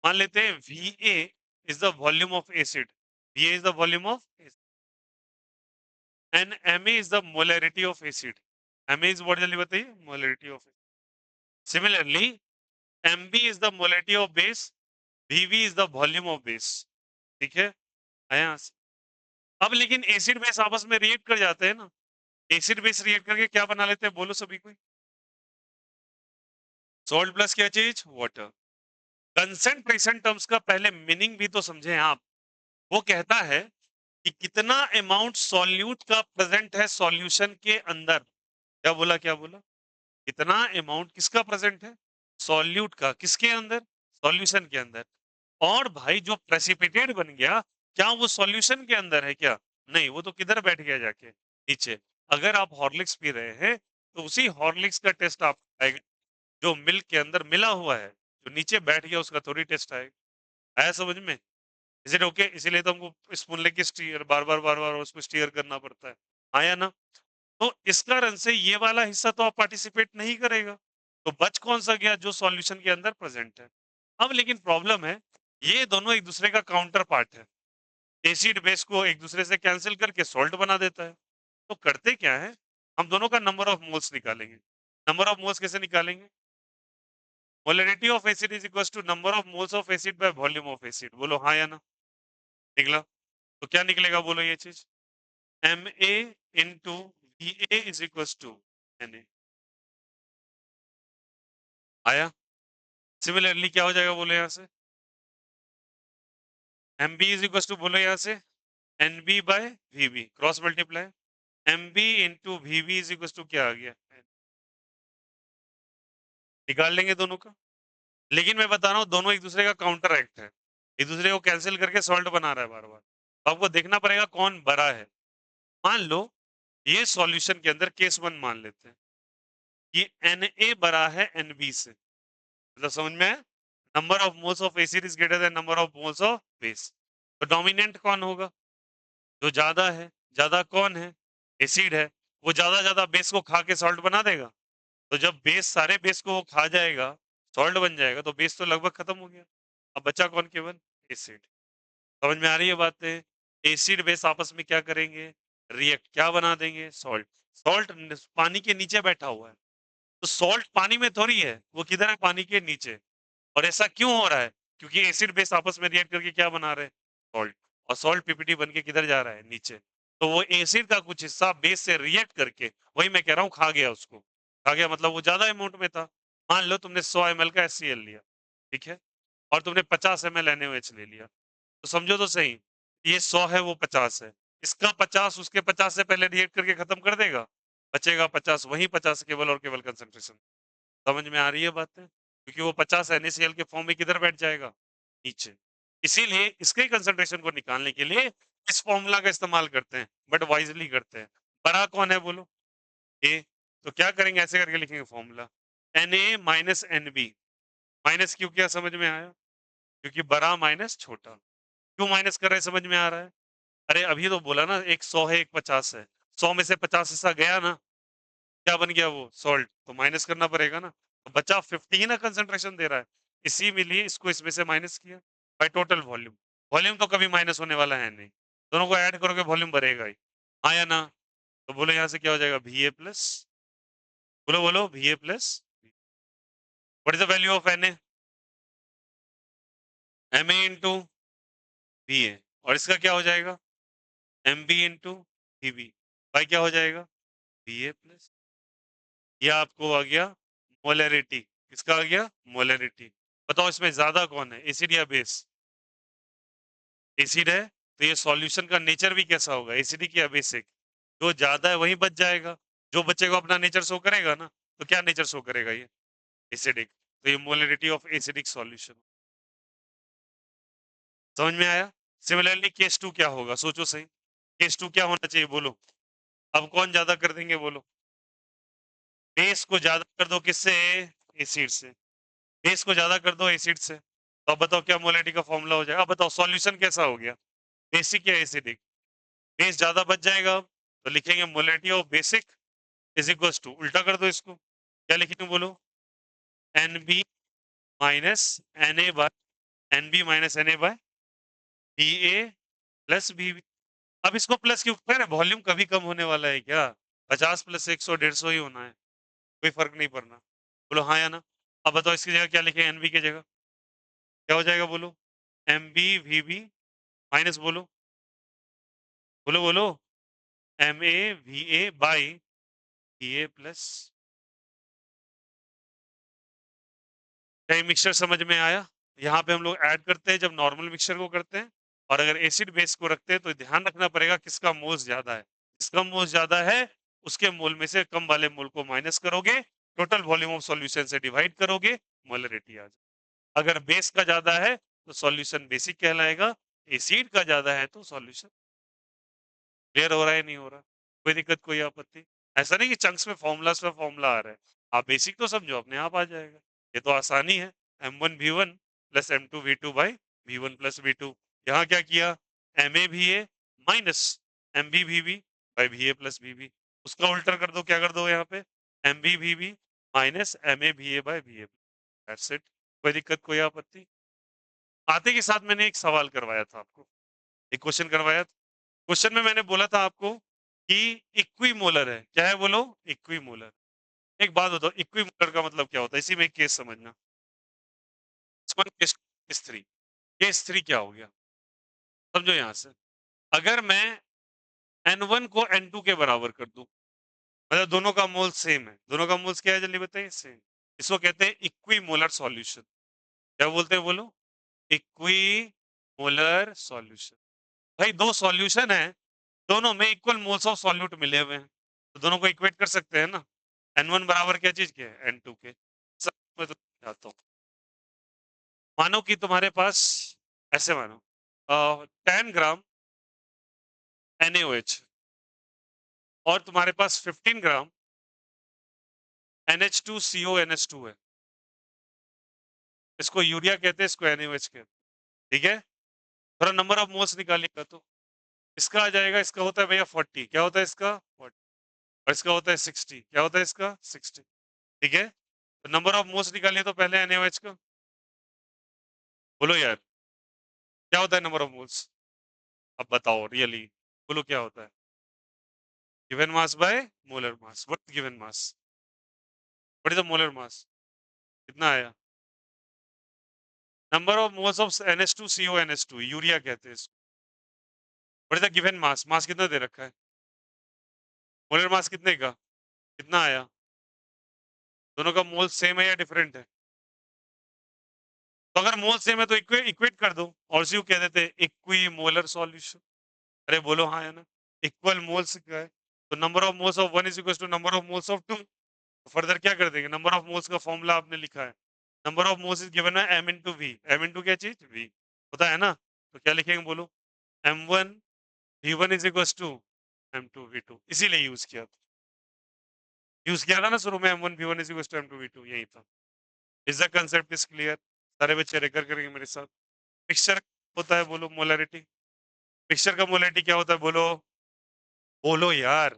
मान लेते हैं Va is the volume of acid, Va is the volume of and Ma is the molarity of acid. Ma is what, जल्दी बताइए? Molarity of. Similarly Mb is the molarity of base, Vv is the volume of base. ठीक है, आया? अब लेकिन एसिड बेस आपस में रिएक्ट कर जाते हैं ना, एसिड बेस रिएक्ट करके क्या बना लेते हैं बोलो सभी को? सॉल्ट प्लस क्या चीज? वाटर। कंसंट्रेशन टर्म्स का पहले मीनिंग भी तो समझें आप। वो कहता है कि कितना अमाउंट सॉल्यूट का प्रेजेंट है सॉल्यूशन के अंदर। क्या बोला, क्या बोला? कितना अमाउंट किसका प्रेजेंट है? सॉल्यूट का। किसके अंदर? सॉल्यूशन के अंदर। और भाई जो प्रेसिपिटेट बन गया, क्या वो सॉल्यूशन के अंदर है क्या? नहीं, वो तो किधर बैठ गया जाके? नीचे। अगर आप हॉर्लिक्स पी रहे हैं तो उसी हॉर्लिक्स का टेस्ट आप आएगा जो मिल्क के अंदर मिला हुआ है, जो नीचे बैठ गया उसका थोड़ी टेस्ट आएगा। आया समझ में? Is it okay? इसीलिए तो हमको स्पून लेके स्टीयर बार बार उसको स्टीयर करना पड़ता है। आया ना? तो इस कारण से ये वाला हिस्सा तो आप पार्टिसिपेट नहीं करेगा, तो बच कौन सा गया? जो सॉल्यूशन के अंदर प्रेजेंट है। अब लेकिन प्रॉब्लम है, ये दोनों एक दूसरे का काउंटर पार्ट है, एसिड बेस को एक दूसरे से कैंसिल करके सॉल्ट बना देता है। तो करते क्या है, हम दोनों का नंबर ऑफ मोल्स निकालेंगे। नंबर ऑफ मोल्स कैसे निकालेंगे? Molarity of acid is equal to number of moles of acid by volume of acid. बोलो हाँ या ना? निकला? तो क्या निकलेगा बोलो ये चीज? Ma into Va is equal to Na। आया? सिमिलरली क्या हो जाएगा बोलो यहाँ से? Mb इज इक्वल टू बोलो यहाँ से Nb by Vb, cross multiply. Mb into Vb is equal to क्या आ गया? निकाल लेंगे दोनों का। लेकिन मैं बता रहा हूँ दोनों एक दूसरे का काउंटर एक्ट है, एक दूसरे को कैंसिल करके सॉल्ट बना रहा है बार बार। तो आपको देखना पड़ेगा कौन बड़ा है। मान लो ये सॉल्यूशन के अंदर केस वन मान लेते हैं कि Na बड़ा है Nb से, मतलब समझ में है? Number of moles of acid is greater than number of moles of base. तो डोमिनेंट कौन होगा? जो ज्यादा है। ज्यादा कौन है? एसिड है। वो ज्यादा ज्यादा बेस को खा के सॉल्ट बना देगा। तो जब बेस सारे बेस को वो खा जाएगा, सॉल्ट बन जाएगा, तो बेस तो लगभग खत्म हो गया। अब बचा कौन केवल? एसिड। समझ में आ रही है बातें? एसिड बेस आपस में क्या करेंगे? रिएक्ट, क्या बना देंगे? सॉल्ट। सॉल्ट पानी के नीचे बैठा हुआ है, तो सॉल्ट पानी में थोड़ी है, वो किधर है? पानी के नीचे। और ऐसा क्यों हो रहा है? क्योंकि एसिड बेस आपस में रिएक्ट करके क्या बना रहे हैं? सॉल्ट। और सॉल्ट पीपीटी बन के किधर जा रहा है? नीचे। तो वो एसिड का कुछ हिस्सा बेस से रिएक्ट करके, वही मैं कह रहा हूँ, खा गया उसको। खा गया मतलब वो ज्यादा अमाउंट में था। मान लो तुमने 100 ml का HCl लिया, ठीक है, और तुमने 50 ml NaOH ले लिया, तो समझो तो सही, ये 100 है, वो 50 है। इसका 50 उसके 50 से पहले रिएक्ट करके खत्म कर देगा, बचेगा 50, वही 50 केवल और केवल कंसंट्रेशन। समझ में आ रही है बातें? क्योंकि वो 50 NaCl के फॉर्म में किधर बैठ जाएगा? नीचे। इसीलिए इसके कंसंट्रेशन को निकालने के लिए इस फॉर्मूला का इस्तेमाल करते हैं, बट वाइजली करते हैं। बड़ा कौन है बोलो? ए। तो क्या करेंगे, ऐसे करके लिखेंगे formula, Na minus Nb। Minus क्यों किया समझ में आया? क्योंकि बड़ा माइनस छोटा। क्यों माइनस कर रहे हैं समझ में आ रहा है? अरे अभी तो बोला ना, एक 100 है एक 50 है, 100 में से 50 हिस्सा गया ना, क्या बन गया वो सॉल्ट, तो माइनस करना पड़ेगा ना, तो बचा 50 ही ना कंसंट्रेशन दे रहा है, इसी में लिए इसको इसमें से माइनस किया बाय टोटल वॉल्यूम। वॉल्यूम तो कभी माइनस होने वाला है नहीं, दोनों को ऐड करोगे वॉल्यूम बढ़ेगा ही, हाँ या ना? तो बोलो यहाँ से क्या हो जाएगा, वी ए प्लस, बोलो बोलो V A plus, what is the value of N A, M A into V A, और इसका क्या हो जाएगा, M B into V B, भाई क्या हो जाएगा, वी ए प्लस, ये आपको आ गया मोलैरिटी, किसका आ गया, मोलैरिटी। बताओ इसमें ज्यादा कौन है, एसिड या बेस, एसिड है, तो ये सॉल्यूशन का नेचर भी कैसा होगा, एसिडिक या बेसिक, जो ज्यादा है वही बच जाएगा, जो बचेगा अपना नेचर शो करेगा ना, तो क्या नेचर शो करेगा ये, एसिडिक, तो ये मोलैरिटी ऑफ एसिडिक सॉल्यूशन। समझ में आया? सिमिलरली केस टू क्या होगा, सोचो सही, केस टू क्या होना चाहिए बोलो, अब कौन ज्यादा कर देंगे बोलो, बेस को ज्यादा कर दो किससे, एसिड से, बेस को ज्यादा कर दो एसिड से, तो अब बताओ क्या मोलैरिटी का फॉर्मूला हो जाएगा, अब बताओ सॉल्यूशन कैसा हो गया, बेसिक या एसिडिक, बेस ज्यादा बच जाएगा अब, तो लिखेंगे molarity of basic is equal to, उल्टा कर दो इसको, क्या लिखूं बोलो, N B minus N A by, N B minus N A by B A plus B B. अब इसको प्लस क्यों कर रहे हैं, वॉल्यूम कभी कम होने वाला है क्या, 50 प्लस 100 150 ही होना है, कोई फर्क नहीं पड़ना, बोलो हाँ या ना? अब बताओ इसकी जगह क्या लिखे, एन बी की जगह क्या हो जाएगा बोलो, M B V B minus बोलो, बोलो बोलो M A V A by B A plus, क्या ये मिक्सचर समझ में आया? यहाँ पे हम लोग ऐड करते हैं जब नॉर्मल मिक्सचर को करते हैं, और अगर एसिड बेस को रखते हैं तो ध्यान रखना पड़ेगा किसका मोल्स ज्यादा है, जिसका मोल्स ज्यादा है उसके मोल में से कम वाले मोल को माइनस करोगे, टोटल वॉल्यूम ऑफ सॉल्यूशन से डिवाइड करोगे, मोलरिटी आ जाए। अगर बेस का ज्यादा है तो सॉल्यूशन बेसिक कहलाएगा, एसिड का ज्यादा है तो सॉल्यूशन, क्लियर हो रहा है नहीं हो रहा, कोई दिक्कत कोई आपत्ति? ऐसा नहीं कि चंक्स में फॉर्मूलाज पे फॉर्मूला आ रहा है, आप बेसिक तो समझो अपने आप आ जाएगा, ये तो आसानी है, m1v1 plus m2v2 by v1 plus v2, यहाँ क्या किया, ma minus mb by va plus bb, उसका उल्टा कर दो, क्या कर दो यहाँ पे, mb minus ma by va, that's it, कोई दिक्कत कोई आपत्ति? आते के साथ मैंने एक सवाल करवाया था आपको, एक क्वेश्चन करवाया, क्वेश्चन में मैंने बोला था आपको कि इक्विमोलर है, क्या है बोलो, इक्विमोलर। एक बात बताओ, इक्विमोलर का मतलब क्या होता है, इसी में एक केस समझना, केस थ्री, केस थ्री क्या हो गया, समझो यहां से, अगर मैं N1 को N2 के बराबर कर दूं, मतलब दोनों का मोल सेम है, दोनों का मोल्स क्या है जल्दी बताइए, सेम, इसको कहते हैं इक्विमोलर सॉल्यूशन, क्या बोलते हैं बोलो, इक्विमोलर सॉल्यूशन। भाई दो सॉल्यूशन है, दोनों में इक्वल मोल्स ऑफ सॉल्यूट मिले हुए हैं, तो दोनों को इक्वेट कर सकते हैं ना, N1 बराबर क्या चीज के है, N2 के, सब मैं तो जाता हूँ, मानो कि तुम्हारे पास, ऐसे मानो 10 ग्राम NaOH और तुम्हारे पास 15 ग्राम NH2CONH2 है, इसको यूरिया कहते हैं, इसको NaOH कहते हैं, ठीक है, थोड़ा नंबर ऑफ मोल्स निकालिएगा तो इसका आ जाएगा, इसका होता है भैया 40, क्या होता है इसका 40, और इसका होता है 60, क्या होता है इसका 60, ठीक है, तो नंबर ऑफ मोल्स निकालिए तो पहले NaOH का, बोलो यार क्या होता है नंबर ऑफ मोल्स, अब बताओ रियली, बोलो क्या होता है, given mass by molar mass, what given mass, what is the molar mass, कितना आया, number of moles of NH2CONH2, urea कहते हैं इसको, what is the given mass, mass कितना दे रखा है, मोलर मास कितने का, कितना आया, दोनों का मोल सेम है या डिफरेंट है, तो अगर मोल सेम है तो इक्वेट कर दो, और यू कह देते इक्वी मोलर सॉल्यूशन, अरे बोलो हाँ है ना, इक्वल मोल्स का है, तो number of moles of one is equal to number of moles of two, further क्या कर देंगे, नंबर ऑफ मोल्स का फॉर्मूला आपने लिखा है, number of moles is given है m इंटू वी, m इंटू क्या चीज v, होता है ना, तो क्या लिखेंगे बोलो, m1 v1 is equal to m2 v2, इसीलिए यूज किया था ना शुरू में, m1 v1 is equal to m2 v2, यही था, is the concept is clear, सारे बच्चे रेकर करेंगे मेरे साथ, मिक्सचर होता है बोलो मोलैरिटी, मिक्सचर का मोलैरिटी क्या होता है बोलो, बोलो यार,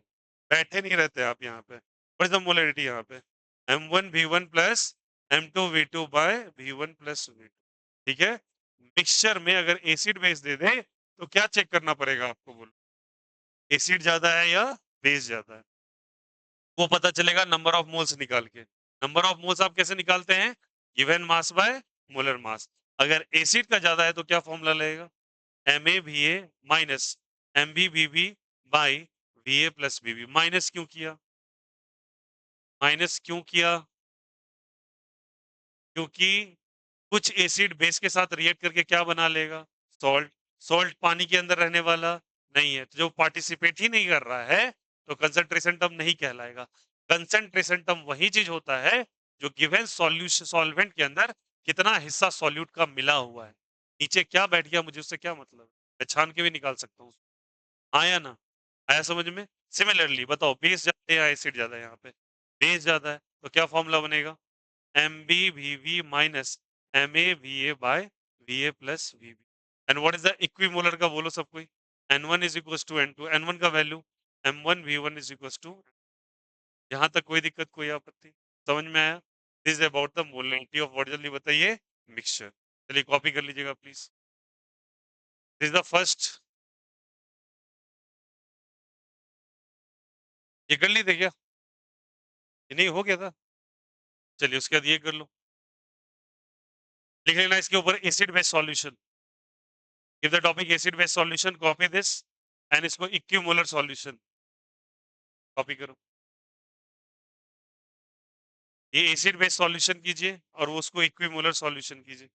बैठे नहीं रहते आप यहाँ पे, व्हाट इज द मोलरिटी यहाँ पे? M1V1 plus M2V2 bye V1 plus V2, ठीक है। मिक्सचर में अगर एसिड बेस दे दे तो क्या चेक करना पड़ेगा आपको, बोलो? एसिड ज्यादा है या बेस ज्यादा है? वो पता चलेगा नंबर ऑफ मोल्स निकाल के। नंबर ऑफ मोल्स आप कैसे निकालते हैं? गिवन मास बाय मोलर मास। अगर एसिड का ज्यादा है तो क्या फॉर्मूला लगेगा? MaVa minus MbVb by Va plus Bb। Minus क्यों किया? माइनस क्यों किया? क्योंकि कुछ एसिड बेस के साथ रिएक्ट करके क्या बना लेगा? सॉल्ट। सॉल्ट पानी के अंदर रहने वाला नहीं है, तो जो पार्टिसिपेट ही नहीं कर रहा है तो कंसंट्रेशन टर्म नहीं कहलाएगा। कंसंट्रेशन टर्म वही चीज होता है जो गिवन सॉल्यूशन सॉल्वेंट के अंदर कितना हिस्सा सॉल्यूट का मिला हुआ है। नीचे क्या बैठ गया मुझे उससे क्या मतलब है? मैं छान के भी निकाल सकता हूँ। आया ना? आया समझ में? सिमिलरली बताओ, बेस ज्यादा है या एसिड ज्यादा है? यहाँ पे बेस ज्यादा है तो क्या फॉर्मूला बनेगा? MbVb minus MaVa by Va plus Vb। And what is the equimolar का बोलो सब कोई? N1 is equals to N2। N1 का value M1V1 is equals to। यहाँ तक कोई दिक्कत, कोई आपत्ति? समझ में आया? This is about the molarity of what, जल्दी बताइए, मिक्सचर। चलिए कॉपी कर लीजिएगा please. This is the first. ये कर ली थी क्या? ये नहीं हो गया था? चलिए उसके बाद ये कर लो। लिख लेना इसके ऊपर acid base solution. Give the topic acid base solution, copy this and इसको इक्विमोलर सॉल्यूशन कॉपी करो। ये एसिड बेस सॉल्यूशन कीजिए और वो उसको इक्विमोलर सॉल्यूशन कीजिए।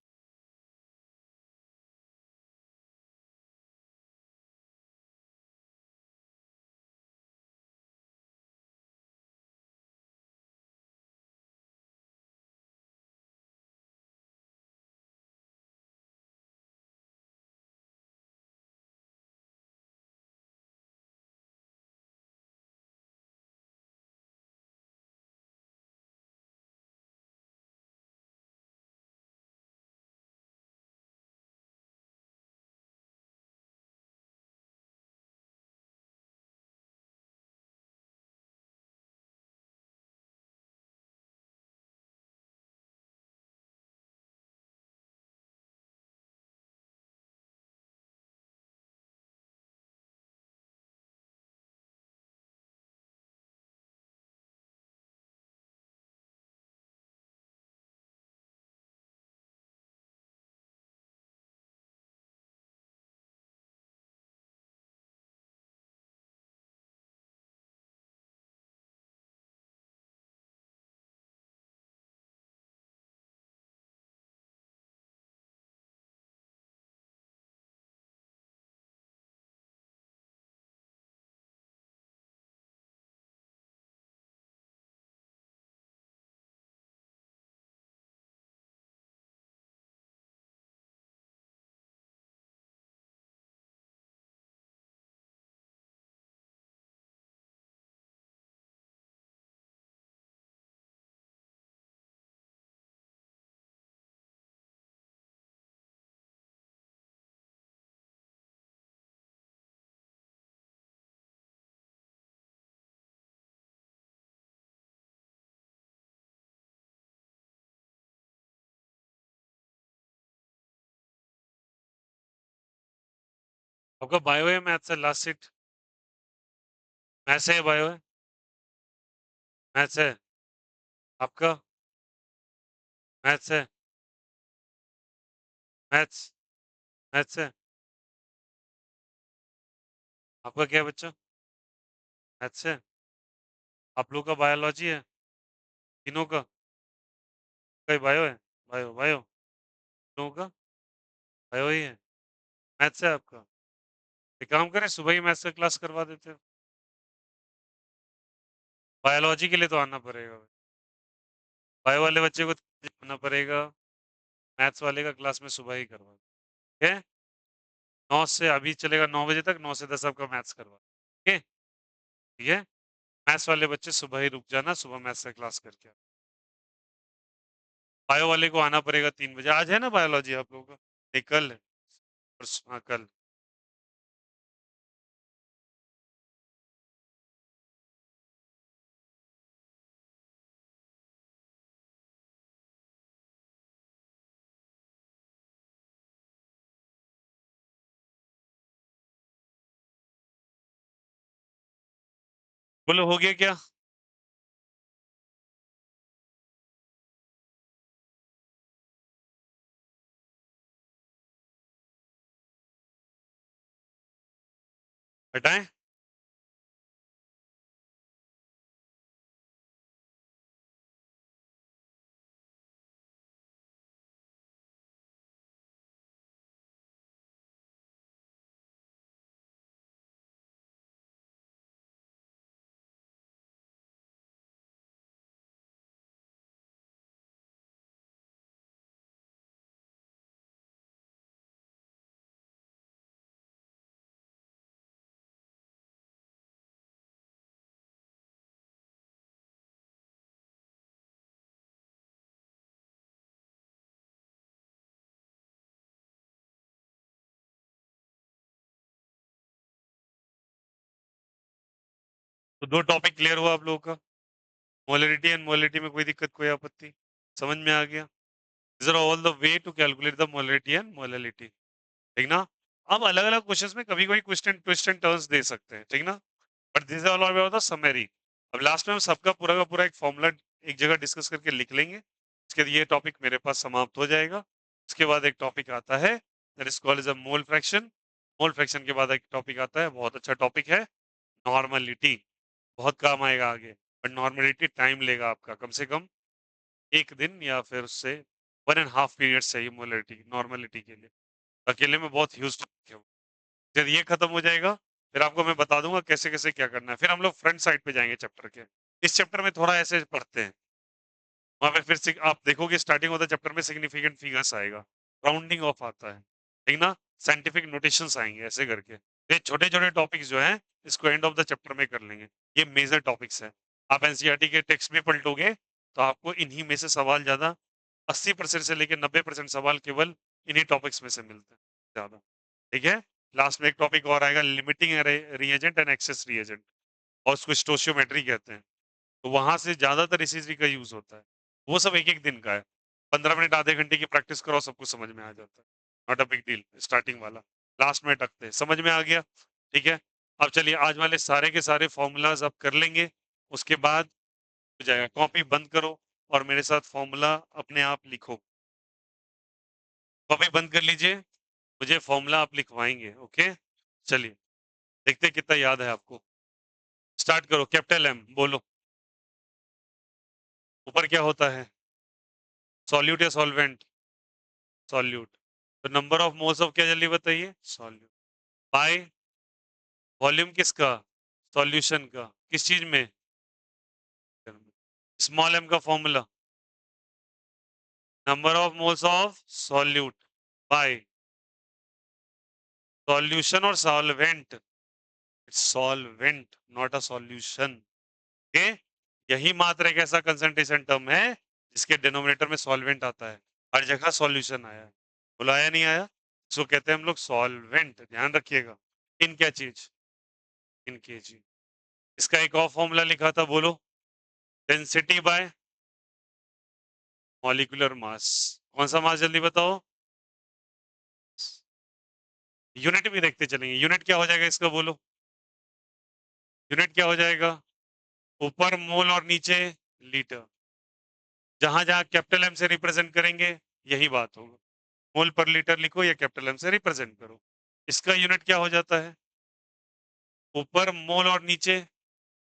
आपका बायो है, मैथ्स है, लास्ट सीट? मैथ्स है, बायो है? मैथ्स है आपका? मैथ्स है? मैथ्स? मैथ्स है आपका? क्या है बच्चा? मैथ्स है? आप लोग का बायोलॉजी है? तीनों का? कई बायो है? बायो बायो लोगों का बायो ही है। मैथ्स है आपका? एक काम करें, सुबह ही मैथ्स का क्लास करवा देते हो। बायोलॉजी के लिए तो आना पड़ेगा। बायो वाले बच्चे को आना पड़ेगा। मैथ्स वाले का क्लास में सुबह ही करवा, ठीक है? 9 से अभी चलेगा 9 बजे तक, 9 से 10 आपका मैथ्स करवा, ठीक है? ठीक है? मैथ्स वाले बच्चे सुबह ही रुक जाना, सुबह मैथ्स का क्लास करके आना। बायो वाले को आना पड़ेगा 3 बजे। आज है ना बायोलॉजी आप लोगों का? नहीं कल है। हाँ कल। बोलो हो गया क्या? हटाएं? तो 2 टॉपिक क्लियर हुआ आप लोगों का? मोलरिटी एंड मोलरिटी में कोई दिक्कत, कोई आपत्ति? समझ में आ गया? These are all the way to calculate the molarity and molality. ठीक ना? अब अलग-अलग क्वेश्चंस में कभी-कभी ट्विस्ट एंड टर्न्स दे सकते हैं, ठीक ना? But this is all about the summary. अब लास्ट में हम सबका पूरा का पूरा एक फॉर्मूला एक जगह डिस्कस करके लिख लेंगे। इसके बाद ये टॉपिक मेरे पास समाप्त हो जाएगा। उसके बाद एक टॉपिक आता है that is called as a mole fraction. Mole fraction के बाद एक टॉपिक आता है, बहुत अच्छा टॉपिक है, नॉर्मलिटी। बहुत काम आएगा आगे। बट नॉर्मलिटी टाइम लेगा आपका, कम से कम 1 दिन या फिर उससे 1 एंड हाफ पीरियड चाहिए मोलरिटी नॉर्मलिटी के लिए। अकेले में बहुत ह्यूज टॉपिक है वो। जब ये खत्म हो जाएगा, फिर आपको मैं बता दूंगा कैसे कैसे क्या करना है। फिर हम लोग फ्रंट साइड पे जाएंगे चैप्टर के। इस चैप्टर में थोड़ा ऐसे पढ़ते हैं, वहां पे फिर से आप देखोगे स्टार्टिंग ऑफ द चैप्टर में सिग्निफिकेंट फिगर्स आएगा, राउंडिंग ऑफ आता है, ठीक ना? साइंटिफिक नोटेशंस आएंगे ऐसे करके। ये छोटे छोटे टॉपिक्स जो हैं इसको एंड ऑफ द चैप्टर में कर लेंगे। ये मेजर टॉपिक्स है। आप एनसीईआरटी के टेक्स्ट में पलटोगे तो आपको इन्हीं में से सवाल ज्यादा 80% से लेकर 90% सवाल केवल इन्हीं टॉपिक्स में से मिलते हैं ज्यादा। ठीक है? लास्ट में एक टॉपिक और आएगा, limiting reagent and access reagent, और उसको स्टोशियोमेट्री कहते हैं। तो वहां से ज्यादातर इसी चीज का यूज होता है। वो सब एक एक दिन का है। 15 मिनट आधे घंटे की प्रैक्टिस करो, सब कुछ समझ में आ जाता है। Not a big deal, starting वाला। लास्ट में अटकते हैं, समझ में आ गया? ठीक है। अब चलिए आज वाले सारे के सारे फॉर्मूलाज आप कर लेंगे। उसके बाद हो जाएगा, कॉपी बंद करो और मेरे साथ फॉर्मूला अपने आप लिखो। कॉपी बंद कर लीजिए, मुझे फॉर्मूला आप लिखवाएंगे, ओके? चलिए देखते हैं कितना याद है आपको। स्टार्ट करो, कैपिटल एम बोलो। ऊपर क्या होता है? सॉल्यूट या सॉल्वेंट? सॉल्यूट। तो नंबर ऑफ मोल्स ऑफ क्या जल्दी बताइए? सॉल्यूट। बाय वॉल्यूम किसका? सॉल्यूशन का। किस चीज में? स्मॉल एम का formula, number of moles of solute by solution और solvent. Solvent not a solution, okay? यही मात्र एक ऐसा कंसंट्रेशन टर्म है जिसके डिनोमिनेटर में सॉल्वेंट आता है। हर जगह सॉल्यूशन आया है, बुलाया नहीं आया। इसको कहते हैं हम लोग सॉल्वेंट, ध्यान रखिएगा। इन क्या चीज? इन केजी। इसका एक और फॉर्मूला लिखा था, बोलो। डेंसिटी बाय मॉलिक्यूलर मास। कौन सा मास जल्दी बताओ? यूनिट भी देखते चलेंगे, यूनिट क्या हो जाएगा इसका, बोलो। यूनिट क्या हो जाएगा? ऊपर मोल और नीचे लीटर। जहां जहां कैपिटल एम से रिप्रेजेंट करेंगे यही बात होगा। मोल पर लीटर लिखो या कैपिटल एम से रिप्रेजेंट करो। इसका यूनिट क्या हो जाता है? ऊपर मोल और नीचे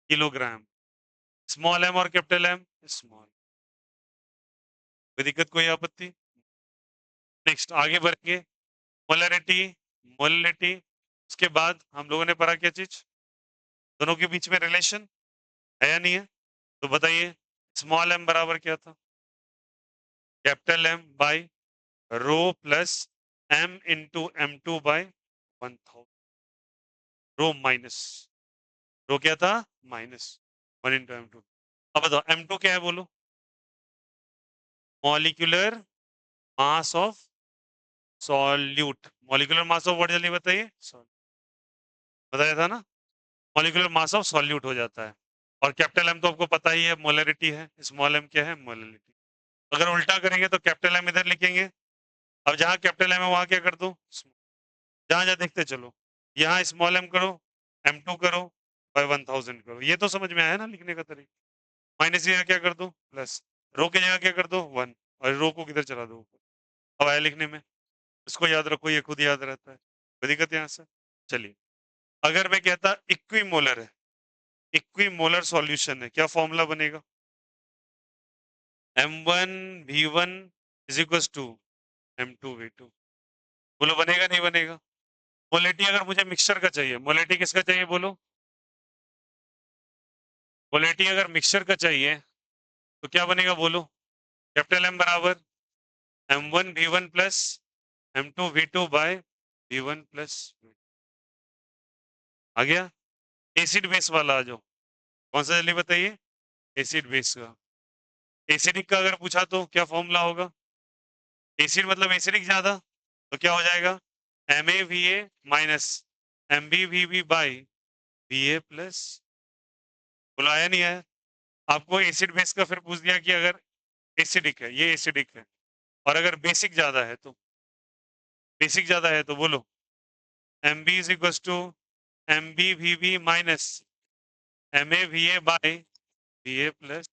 किलोग्राम। स्मॉल एम और कैपिटल एम स्मॉल। कोई दिक्कत, कोई आपत्ति? नेक्स्ट आगे बढ़ेंगे। Molarity, molarity. उसके बाद हम लोगों ने पढ़ा क्या चीज? दोनों के बीच में रिलेशन है या नहीं है? तो बताइए, स्मॉल एम बराबर क्या था? Capital M by rho plus M into M2 by 1000। Rho minus, rho क्या था? Minus 1 into M2। अब बताओ M2 क्या है, बोलो। Molecular mass of solute. Molecular mass of what जल्दी बताइए? बताया था ना, मॉलिक्यूलर मास ऑफ सॉल्यूट हो जाता है। और कैपिटल एम तो आपको पता ही है, मोलरिटी है। स्मॉल एम क्या है? मोलरिटी। अगर उल्टा करेंगे तो कैपिटल एम इधर लिखेंगे। अब जहां कैपिटल एम है वहां क्या कर दो? जहां जहां देखते चलो, यहाँ स्मॉल एम करो, M2 करो, बाय 1000 करो। ये तो समझ में आया ना लिखने का तरीका। माइनस की जगह क्या कर दो प्लस, रो की जगह क्या कर दो 1 और रो को किधर चला दो, अब आया लिखने में। इसको याद रखो, ये खुद याद रहता है, कोई दिक्कत यहाँ से। चलिए, अगर मैं कहता इक्विमोलर है, इक्विमोलर सॉल्यूशन है, क्या फॉर्मूला बनेगा? M1V1 is equal to M2V2। बोलो बनेगा नहीं बनेगा? मोलेटी अगर मुझे मिक्सचर का चाहिए, मोलेटी किसका चाहिए बोलो? मोलेटी अगर मिक्सचर का चाहिए तो क्या बनेगा बोलो? कैपिटल एम बराबर M1V1 plus M2V2 bye V1 plus. आ गया? एसिड बेस वाला आ जाओ। कौन सा जल्दी बताइए? एसिड बेस का। एसिडिक का अगर पूछा तो क्या फॉर्मूला होगा? एसिड मतलब एसिडिक ज्यादा, तो क्या हो जाएगा? MaVa minus MbVb by Va plus. बोलो आया नहीं आया? आपको एसिड बेस का फिर पूछ दिया कि अगर एसिडिक है, ये एसिडिक है, और अगर बेसिक ज्यादा है तो, बेसिक ज्यादा है तो बोलो Mb is equal to MbVb minus MaVa by Va plus.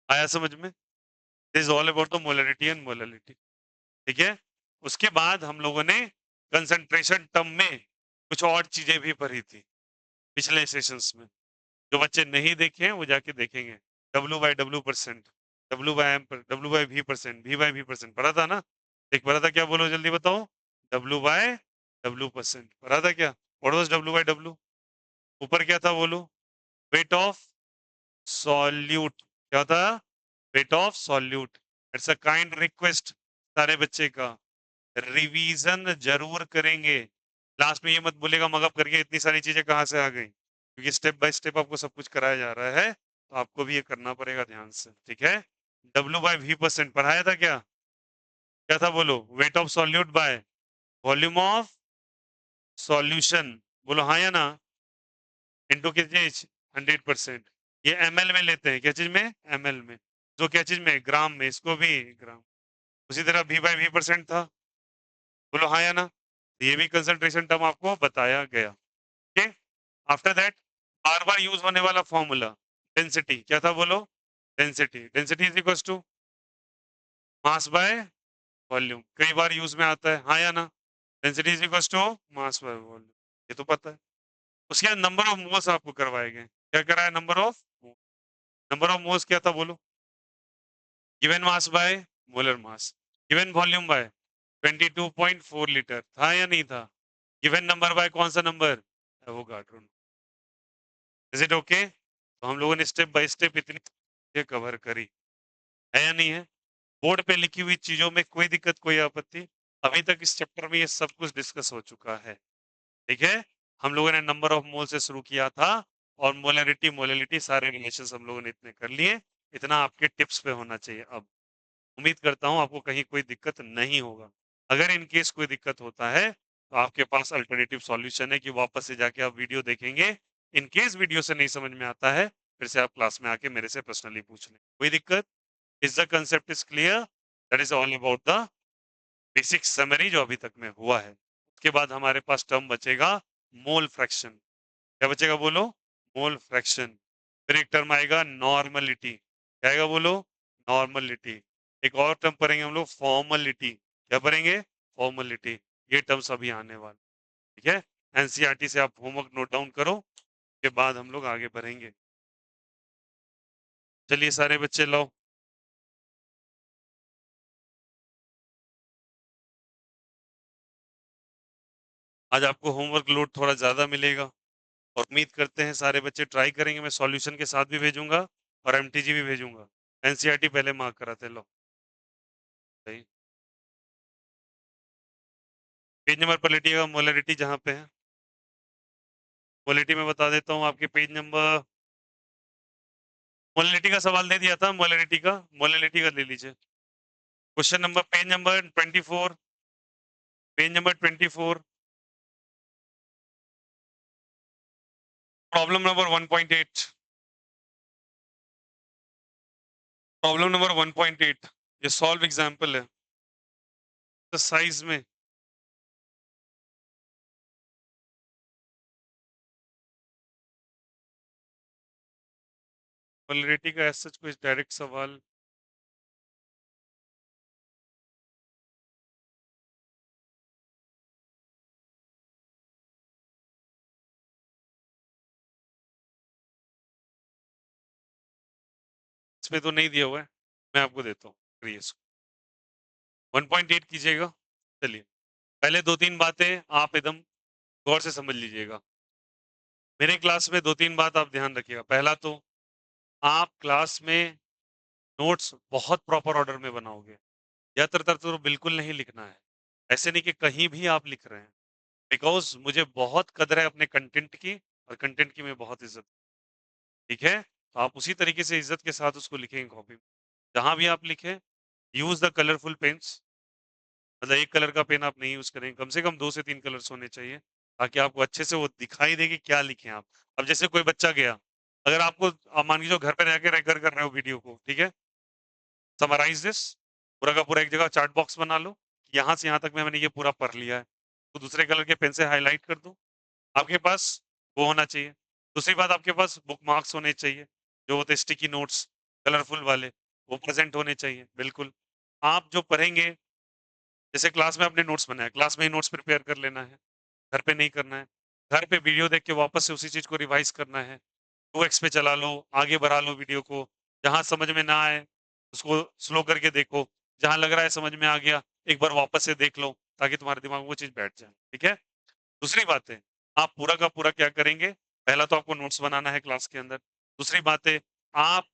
आया समझ में? This is all about the molarity and molarity. ठीक है, उसके बाद हम लोगों ने कंसंट्रेशन टर्म में कुछ और चीजें भी पढ़ी थी पिछले सेशंस में। जो बच्चे नहीं देखे हैं वो जाके देखेंगे। W/W%, W/V%, V/V% पढ़ा था ना? एक पढ़ा था, क्या बोलो जल्दी बताओ? W/W%, पढ़ा था क्या? What was W/W? ऊपर क्या था बोलो? Weight of solute. क्या था? Weight of solute. It's a kind request सारे बच्चे का, रिवीजन जरूर करेंगे। लास्ट में ये मत बोलेगा मगअप करके इतनी सारी चीजें कहाँ से आ गई, क्योंकि स्टेप बाय स्टेप आपको सब कुछ कराया जा रहा है, तो आपको भी ये करना पड़ेगा ध्यान से। ठीक है? W/V% पढ़ाया था क्या? क्या था बोलो? Weight of solute by volume of solution. बोलो हाँ या ना? इंटू किस चीज? 100%। ये ml में लेते हैं, क्या चीज में? ml में। जो क्या चीज में? ग्राम में, इसको भी ग्राम। उसी तरह V/V% था, बोलो हाँ या ना? ये भी कंसंट्रेशन टर्म आपको बताया गया। ओके, आफ्टर दैट बार बार यूज होने वाला फॉर्मूला डेंसिटी, क्या था बोलो? Density, density is equal to mass by volume. कई बार यूज में आता है, हाँ या ना? Density is equal to mass by volume, ये तो पता है। उसके बाद नंबर ऑफ मोल्स आपको करवाए गए, क्या कराया? Number of, number of moles क्या था बोलो? Given mass by molar mass, given volume by 22.4 litre, था या नहीं था? गिवन नंबर बाय कौन सा number? Avogadro. Is it okay? तो हम लोगों ने स्टेप बाय स्टेप इतनी चीजें कवर करी, है या नहीं है? बोर्ड पे लिखी हुई चीजों में कोई दिक्कत, कोई आपत्ति? अभी तक इस चैप्टर में ये सब कुछ डिस्कस हो चुका है। ठीक है, हम लोगों ने नंबर ऑफ मोल से शुरू किया था, और मोलरिटी मोलरिटी सारे रिलेशंस हम लोगों ने इतने कर लिए। इतना आपके टिप्स पे होना चाहिए। अब उम्मीद करता हूं आपको कहीं कोई दिक्कत नहीं होगा। अगर इन केस कोई दिक्कत होता है तो आपके पास अल्टरनेटिव सॉल्यूशन है कि वापस से जाके आप वीडियो देखेंगे। इन केस वीडियो से नहीं समझ में आता है, फिर से आप क्लास में आके मेरे से पर्सनली पूछ लें, कोई दिक्कत? Is the concept is clear? That is all about the basic summary जो अभी तक में हुआ है। उसके बाद हमारे पास टर्म बचेगा मोल फ्रैक्शन। क्या बचेगा बोलो? Mole fraction. फिर एक टर्म आएगा नॉर्मलिटी, क्या आएगा बोलो? नॉर्मलिटी। एक और टर्म पढ़ेंगे हम लोग फॉर्मलिटी, क्या पढ़ेंगे? फॉर्मलिटी। ये टर्म्स अभी आने वाले। ठीक है, एनसीईआरटी से आप होमवर्क नोट डाउन करो, के बाद हम लोग आगे बढ़ेंगे। चलिए सारे बच्चे लो, आज आपको होमवर्क लोड थोड़ा ज्यादा मिलेगा, और उम्मीद करते हैं सारे बच्चे ट्राई करेंगे। मैं सॉल्यूशन के साथ भी भेजूंगा और एमटीजी भी भेजूंगा। एनसीईआरटी पहले मार्क कराते लो। सही, पेज नंबर पर लिटिएगा मोलरिटी जहां पे है। मोलरिटी में बता देता हूँ आपके पेज नंबर, मोलरिटी का सवाल दे दिया था, मोलरिटी का ले लीजिए। Question number, page number 24, page number 24, problem number 1.8, problem number 1.8, ये सॉल्व एग्जांपल है। तो साइज में पोलैरिटी का ऐसा कोई डायरेक्ट सवाल इसमें तो नहीं दिया हुआ है, मैं आपको देता हूँ, करिए इसको। 1.8 कीजिएगा। चलिए, पहले 2-3 बातें आप एकदम गौर से समझ लीजिएगा। मेरे क्लास में 2-3 बात आप ध्यान रखिएगा। पहला तो आप क्लास में नोट्स बहुत प्रॉपर ऑर्डर में बनाओगे। यत्र-तत्र तो बिल्कुल नहीं लिखना है। ऐसे नहीं कि कहीं भी आप लिख रहे हैं। बिकॉज़ मुझे बहुत कदर है अपने कंटेंट की और कंटेंट की मैं बहुत इज़्ज़त, ठीक है? तो आप उसी तरीके से इज़्ज़त के साथ उसको लिखेंगे कॉपी में। जहाँ भी आप लिखें, यूज़ द कलरफुल पेन्स। मतलब एक कलर का पेन आप नहीं यूज़ करेंगे, कम से कम 2 से 3 कलर्स होने चाहिए, ताकि आपको अच्छे से वो दिखाई दे कि क्या लिखे आप। अब जैसे कोई बच्चा गया, अगर आपको आप मान लीजिए घर पे रह के रेकॉर्ड कर रहे हो वीडियो को, ठीक है? समराइज़ दिस, पूरा का पूरा एक जगह चार्ट बॉक्स बना लो, यहाँ से यहाँ तक में मैंने ये पूरा पढ़ लिया है। तो दूसरे कलर के पेन से हाइलाइट कर दो। आपके पास वो होना चाहिए। दूसरी बात, आपके पास बुकमार्क्स होने चाहिए, जो होते हैं स्टिकी नोट्स, कलरफुल वाले, वो प्रेज़ेंट होने चाहिए, बिल्कुल। आप जो पढ़ेंगे, जैसे क्लास में आपने नोट्स बनाया, क्लास में ही नोट्स प्रिपेयर कर लेना है, घर पे नहीं करना है। घर पे वीडियो देख के वापस से उसी चीज़ को रिवाइज़ करना है। 2x पे चला लो, आगे बढ़ा लो वीडियो को, जहाँ समझ में ना आए, उसको स्लो करके देखो, जहाँ लग रहा है समझ में आ गया, एक बार वापस से देख लो, ताकि तुम्हारे दिमाग में वो चीज़ बैठ जाए, ठीक है? दूसरी बात है, आप पूरा का पूरा क्या करेंगे, पहला तो आपको नोट्स बनाना है क्लास के अंदर। दूसरी बात है, आप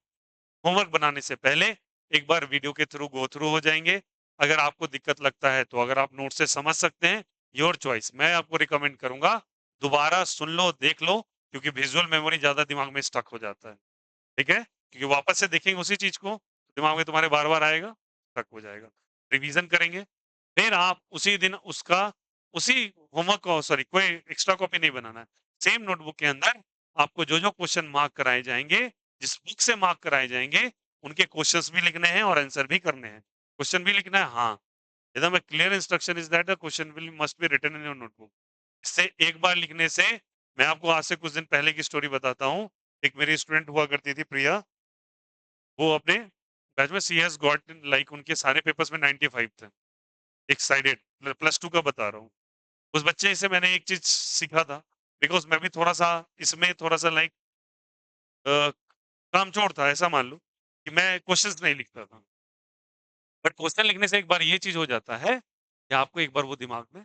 होमवर्क बनाने से पहले एक बार वीडियो के थ्रू गो थ्रू हो जाएँगे। अगर आपको दिक्कत लगता है, तो अगर आप नोट से समझ सकते हैं, योर चॉइस। मैं आपको रिकमेंड करूँगा, दोबारा सुन लो, देख लो, क्योंकि विज़ुअल मेमोरी ज़्यादा दिमाग में स्टक हो जाता है, ठीक है? क्योंकि वापस से देखेंगे उसी चीज़ को, दिमाग में तुम्हारे बार-बार आएगा, स्टक हो जाएगा। रिवीज़न करेंगे, फिर आप उसी दिन उसका उसी होमवर्क को सॉरी कोई एक्स्ट्रा कॉपी नहीं बनाना है। सेम नोटबुक के अंदर आपको जो-जो क्वेश्चन मार्क कराए जाएँगे, जिस बुक से मार्क कराए जाएँगे, उनके क्वेश्चन्स भी लिखने हैं और आंसर भी करने हैं। क्वेश्चन भी लिखना है, हाँ। एकदम clear instruction is that the question will must be written in your notebook. इससे एक बार लिखने से, मैं आपको आज से कुछ दिन पहले की स्टोरी बताता हूँ। एक मेरी स्टूडेंट हुआ करती थी प्रिया, वो अपने बैच में शी हैज़ गॉट लाइक उनके सारे पेपर्स में 95 थे। एक्साइटेड प्लस 2 का बता रहा हूँ। उस बच्चे से मैंने एक चीज़ सीखा था, बिकॉज़ मैं भी थोड़ा-सा इसमें थोड़ा-सा लाइक अ, कामचोर था, ऐसा मान लो कि मैं क्वेश्चन्स नहीं लिखता था। बट क्वेश्चन लिखने से एक बार ये चीज़ हो जाता है कि आपको एक बार वो दिमाग में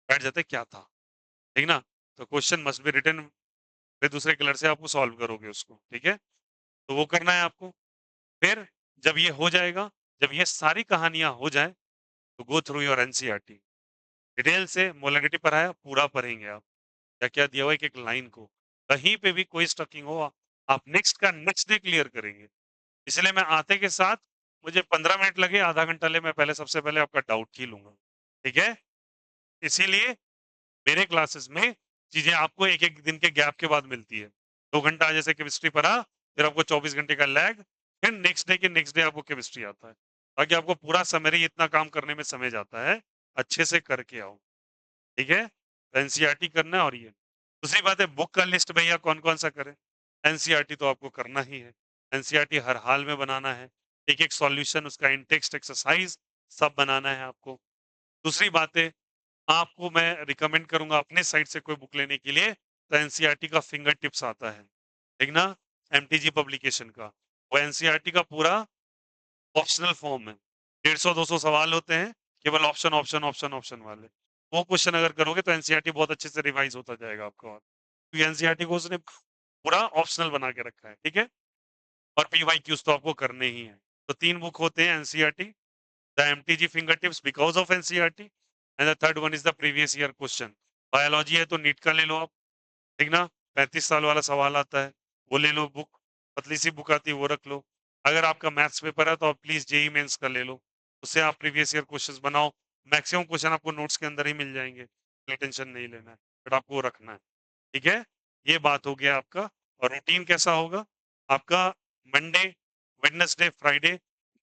बैठ जाता है क्या था, ठीक ना? तो क्वेश्चन मस्ट बी रिटन, फिर दूसरे कलर से आप वो सॉल्व करोगे उसको, ठीक है? तो वो करना है आपको। फिर जब ये हो जाएगा, जब ये सारी कहानियाँ हो जाएँ, तो go through your NCERT. Detail से मोलालिटी पढ़ाया, पूरा पढ़ेंगे आप। क्या-क्या दिया हुआ है एक-एक लाइन को। कहीं पे भी कोई स्टकिंग हो, आप नेक्स्ट का नेक्स्ट डे क्लियर करेंगे। इसलिए मैं आते के साथ, मुझे 15 मिनट लगे, आधा घंटा ले, मैं पहले सबसे पहले आपका डाउट ही लूँगा। ठीक है? इसीलिए मेरे क्लासेस में चीज़ें आपको 1-1 दिन के गैप के बाद मिलती है। 2 घंटा जैसे केमिस्ट्री पढ़ा, फिर आपको 24 घंटे का लैग, फिर नेक्स्ट डे आपको केमिस्ट्री आता है। ताकि आपको पूरा समरी इतना काम करने में समय जाता है, अच्छे से करके आओ। ठीक है? एनसीईआरटी करना है और ये। दूसरी बात है, बुक का लिस्ट भैया कौन-कौन सा करें? एनसीईआरटी तो आपको करना ही है। एनसीईआरटी हर हाल में बनाना है। एक-एक सॉल्यूशन उसका इन टेक्स्ट एक्सरसाइज़ सब बनाना है आपको। दूसरी बात है, आपको मैं रिकमेंड करूँगा अपने साइड से कोई बुक लेने के लिए, तो एनसीईआरटी का फिंगर टिप्स आता है। ठीक ना? एमटीजी पब्लिकेशन का। वो एनसीईआरटी का पूरा ऑप्शनल फॉर्म है। 150-200 सवाल होते हैं, केवल ऑप्शन, ऑप्शन, ऑप्शन, ऑप्शन वाले। वो क्वेश्चन अगर करोगे तो एनसीईआरटी बहुत अच्छे से रिवाइज़ होता जाएगा आपका और। क्योंकि एनसीईआरटी को उसने पूरा ऑप्शनल बना के रखा है, ठीक है? और पीवाईक्यूज़ तो आपको करने ही हैं। तो 3 बुक होते हैं NCERT, the MTG finger tips because of NCERT and the third one is the previous year question. Biology है तो नीट का ले लो आप, ठीक ना? 35 साल वाला सवाल आता है, वो ले लो बुक, पतली-सी बुक आती है वो रख लो। अगर आपका मैथ्स पेपर है तो आप प्लीज़ जेईई मेंस का ले लो, उससे आप प्रीवियस ईयर क्वेश्चंस बनाओ, मैक्सिमम क्वेश्चन आपको नोट्स के अंदर ही मिल जाएँगे, इतनी टेंशन नहीं लेना है, बट आपको वो रखना है, ठीक है? ये बात हो गया आपका। और रूटीन कैसा होगा? आपका मंडे, वेडनेसडे, फ्राइडे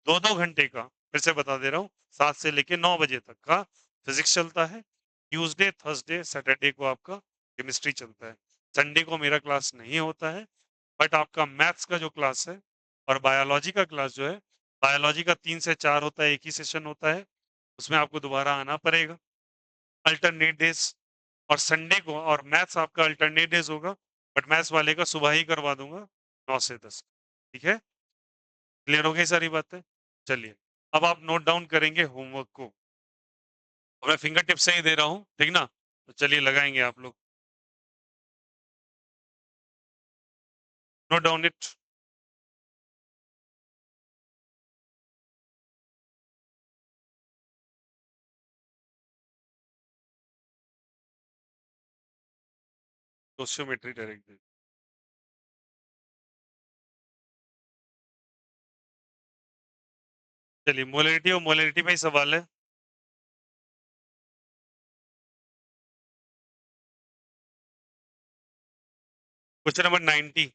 2-2 घंटे का, फिर से बता दे रहा हूँ, 7 से लेके 9 बजे तक का फिज़िक्स चलता है। ट्यूसडे, थर्सडे, सैटरडे को आपका केमिस्ट्री चलता है। संडे को मेरा क्लास नहीं होता है, बट आपका मैथ्स का जो क्लास है और बायोलॉजी का क्लास जो है, बायोलॉजी का 3 से 4 होता है, एक ही सेशन होता है, उसमें आपको दोबारा आना पड़ेगा, अल्टरनेट डेज़ और संडे को और मैथ्स आपका अल्टरनेट डेज़ होगा, बट मैथ्स वाले का सुबह ही करवा दूँगा 9 से 10, ठीक है? क्लियर हो गई सारी बातें? चलिए, अब आप नोट डाउन करेंगे होमवर्क को और मैं फिंगर टिप से ही दे रहा हूँ, ठीक ना? तो चलिए लगाएँगे आप लोग। Note down it. Stoichiometry direct. चलिए मोलैरिटी और मोलैरिटी में ही सवाल है। Question number 90,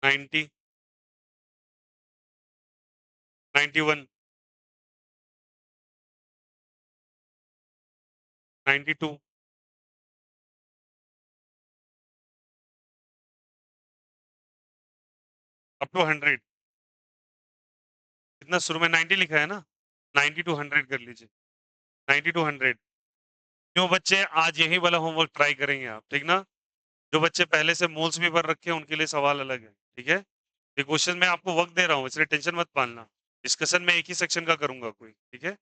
90, 91, 92, up to 100। इतना शुरू में 90 लिखा है ना? 90 टू 100 कर लीजिए। 90 टू 100। जो बच्चे आज यही वाला होमवर्क ट्राई करेंगे आप, ठीक ना? जो बच्चे पहले से मोल्स भी भर रखे हैं, उनके लिए सवाल अलग है, ठीक है? ये क्वेश्चन मैं आपको वक़्त दे रहा हूँ, इसलिए टेंशन मत पालना। डिस्कशन मैं एक ही सेक्शन का करूँगा कोई, ठीक है?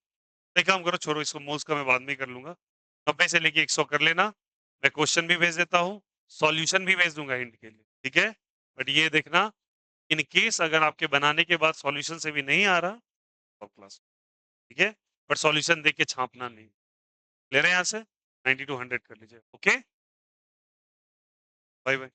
एक काम करो, छोड़ो इसको, मोल्स का मैं बाद में ही कर लूँगा। 90 से लेके 100 कर लेना। मैं क्वेश्चन भी भेज देता हूँ, सॉल्यूशन भी भेज दूँगा हिंट के लिए, ठीक है? बट ये देखना, इन केस अगर आपके बनाने के बाद सॉल्यूशन से भी नहीं आ रहा, तो क्लास, ठीक है? बट सॉल्यूशन देख के छापना नहीं। ले रहे हैं यहाँ से? 90 टू 100 कर लीजिए, ओके? Bye bye.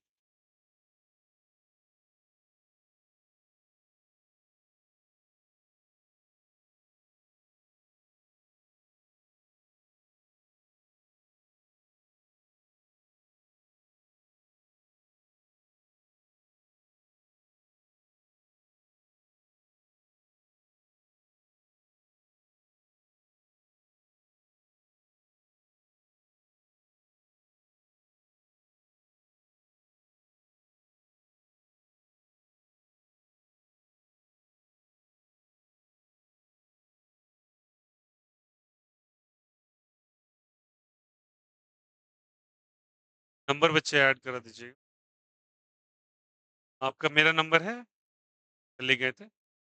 नंबर बच्चे ऐड करा दीजिए। आपका मेरा नंबर है, ले गए थे?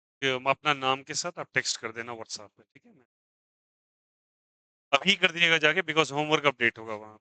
कि अपना नाम के साथ आप टेक्स्ट कर देना व्हाट्सएप पे, ठीक है? अभी कर दीजिएगा जाके, बिकॉज़ होमवर्क अपडेट होगा वहाँ।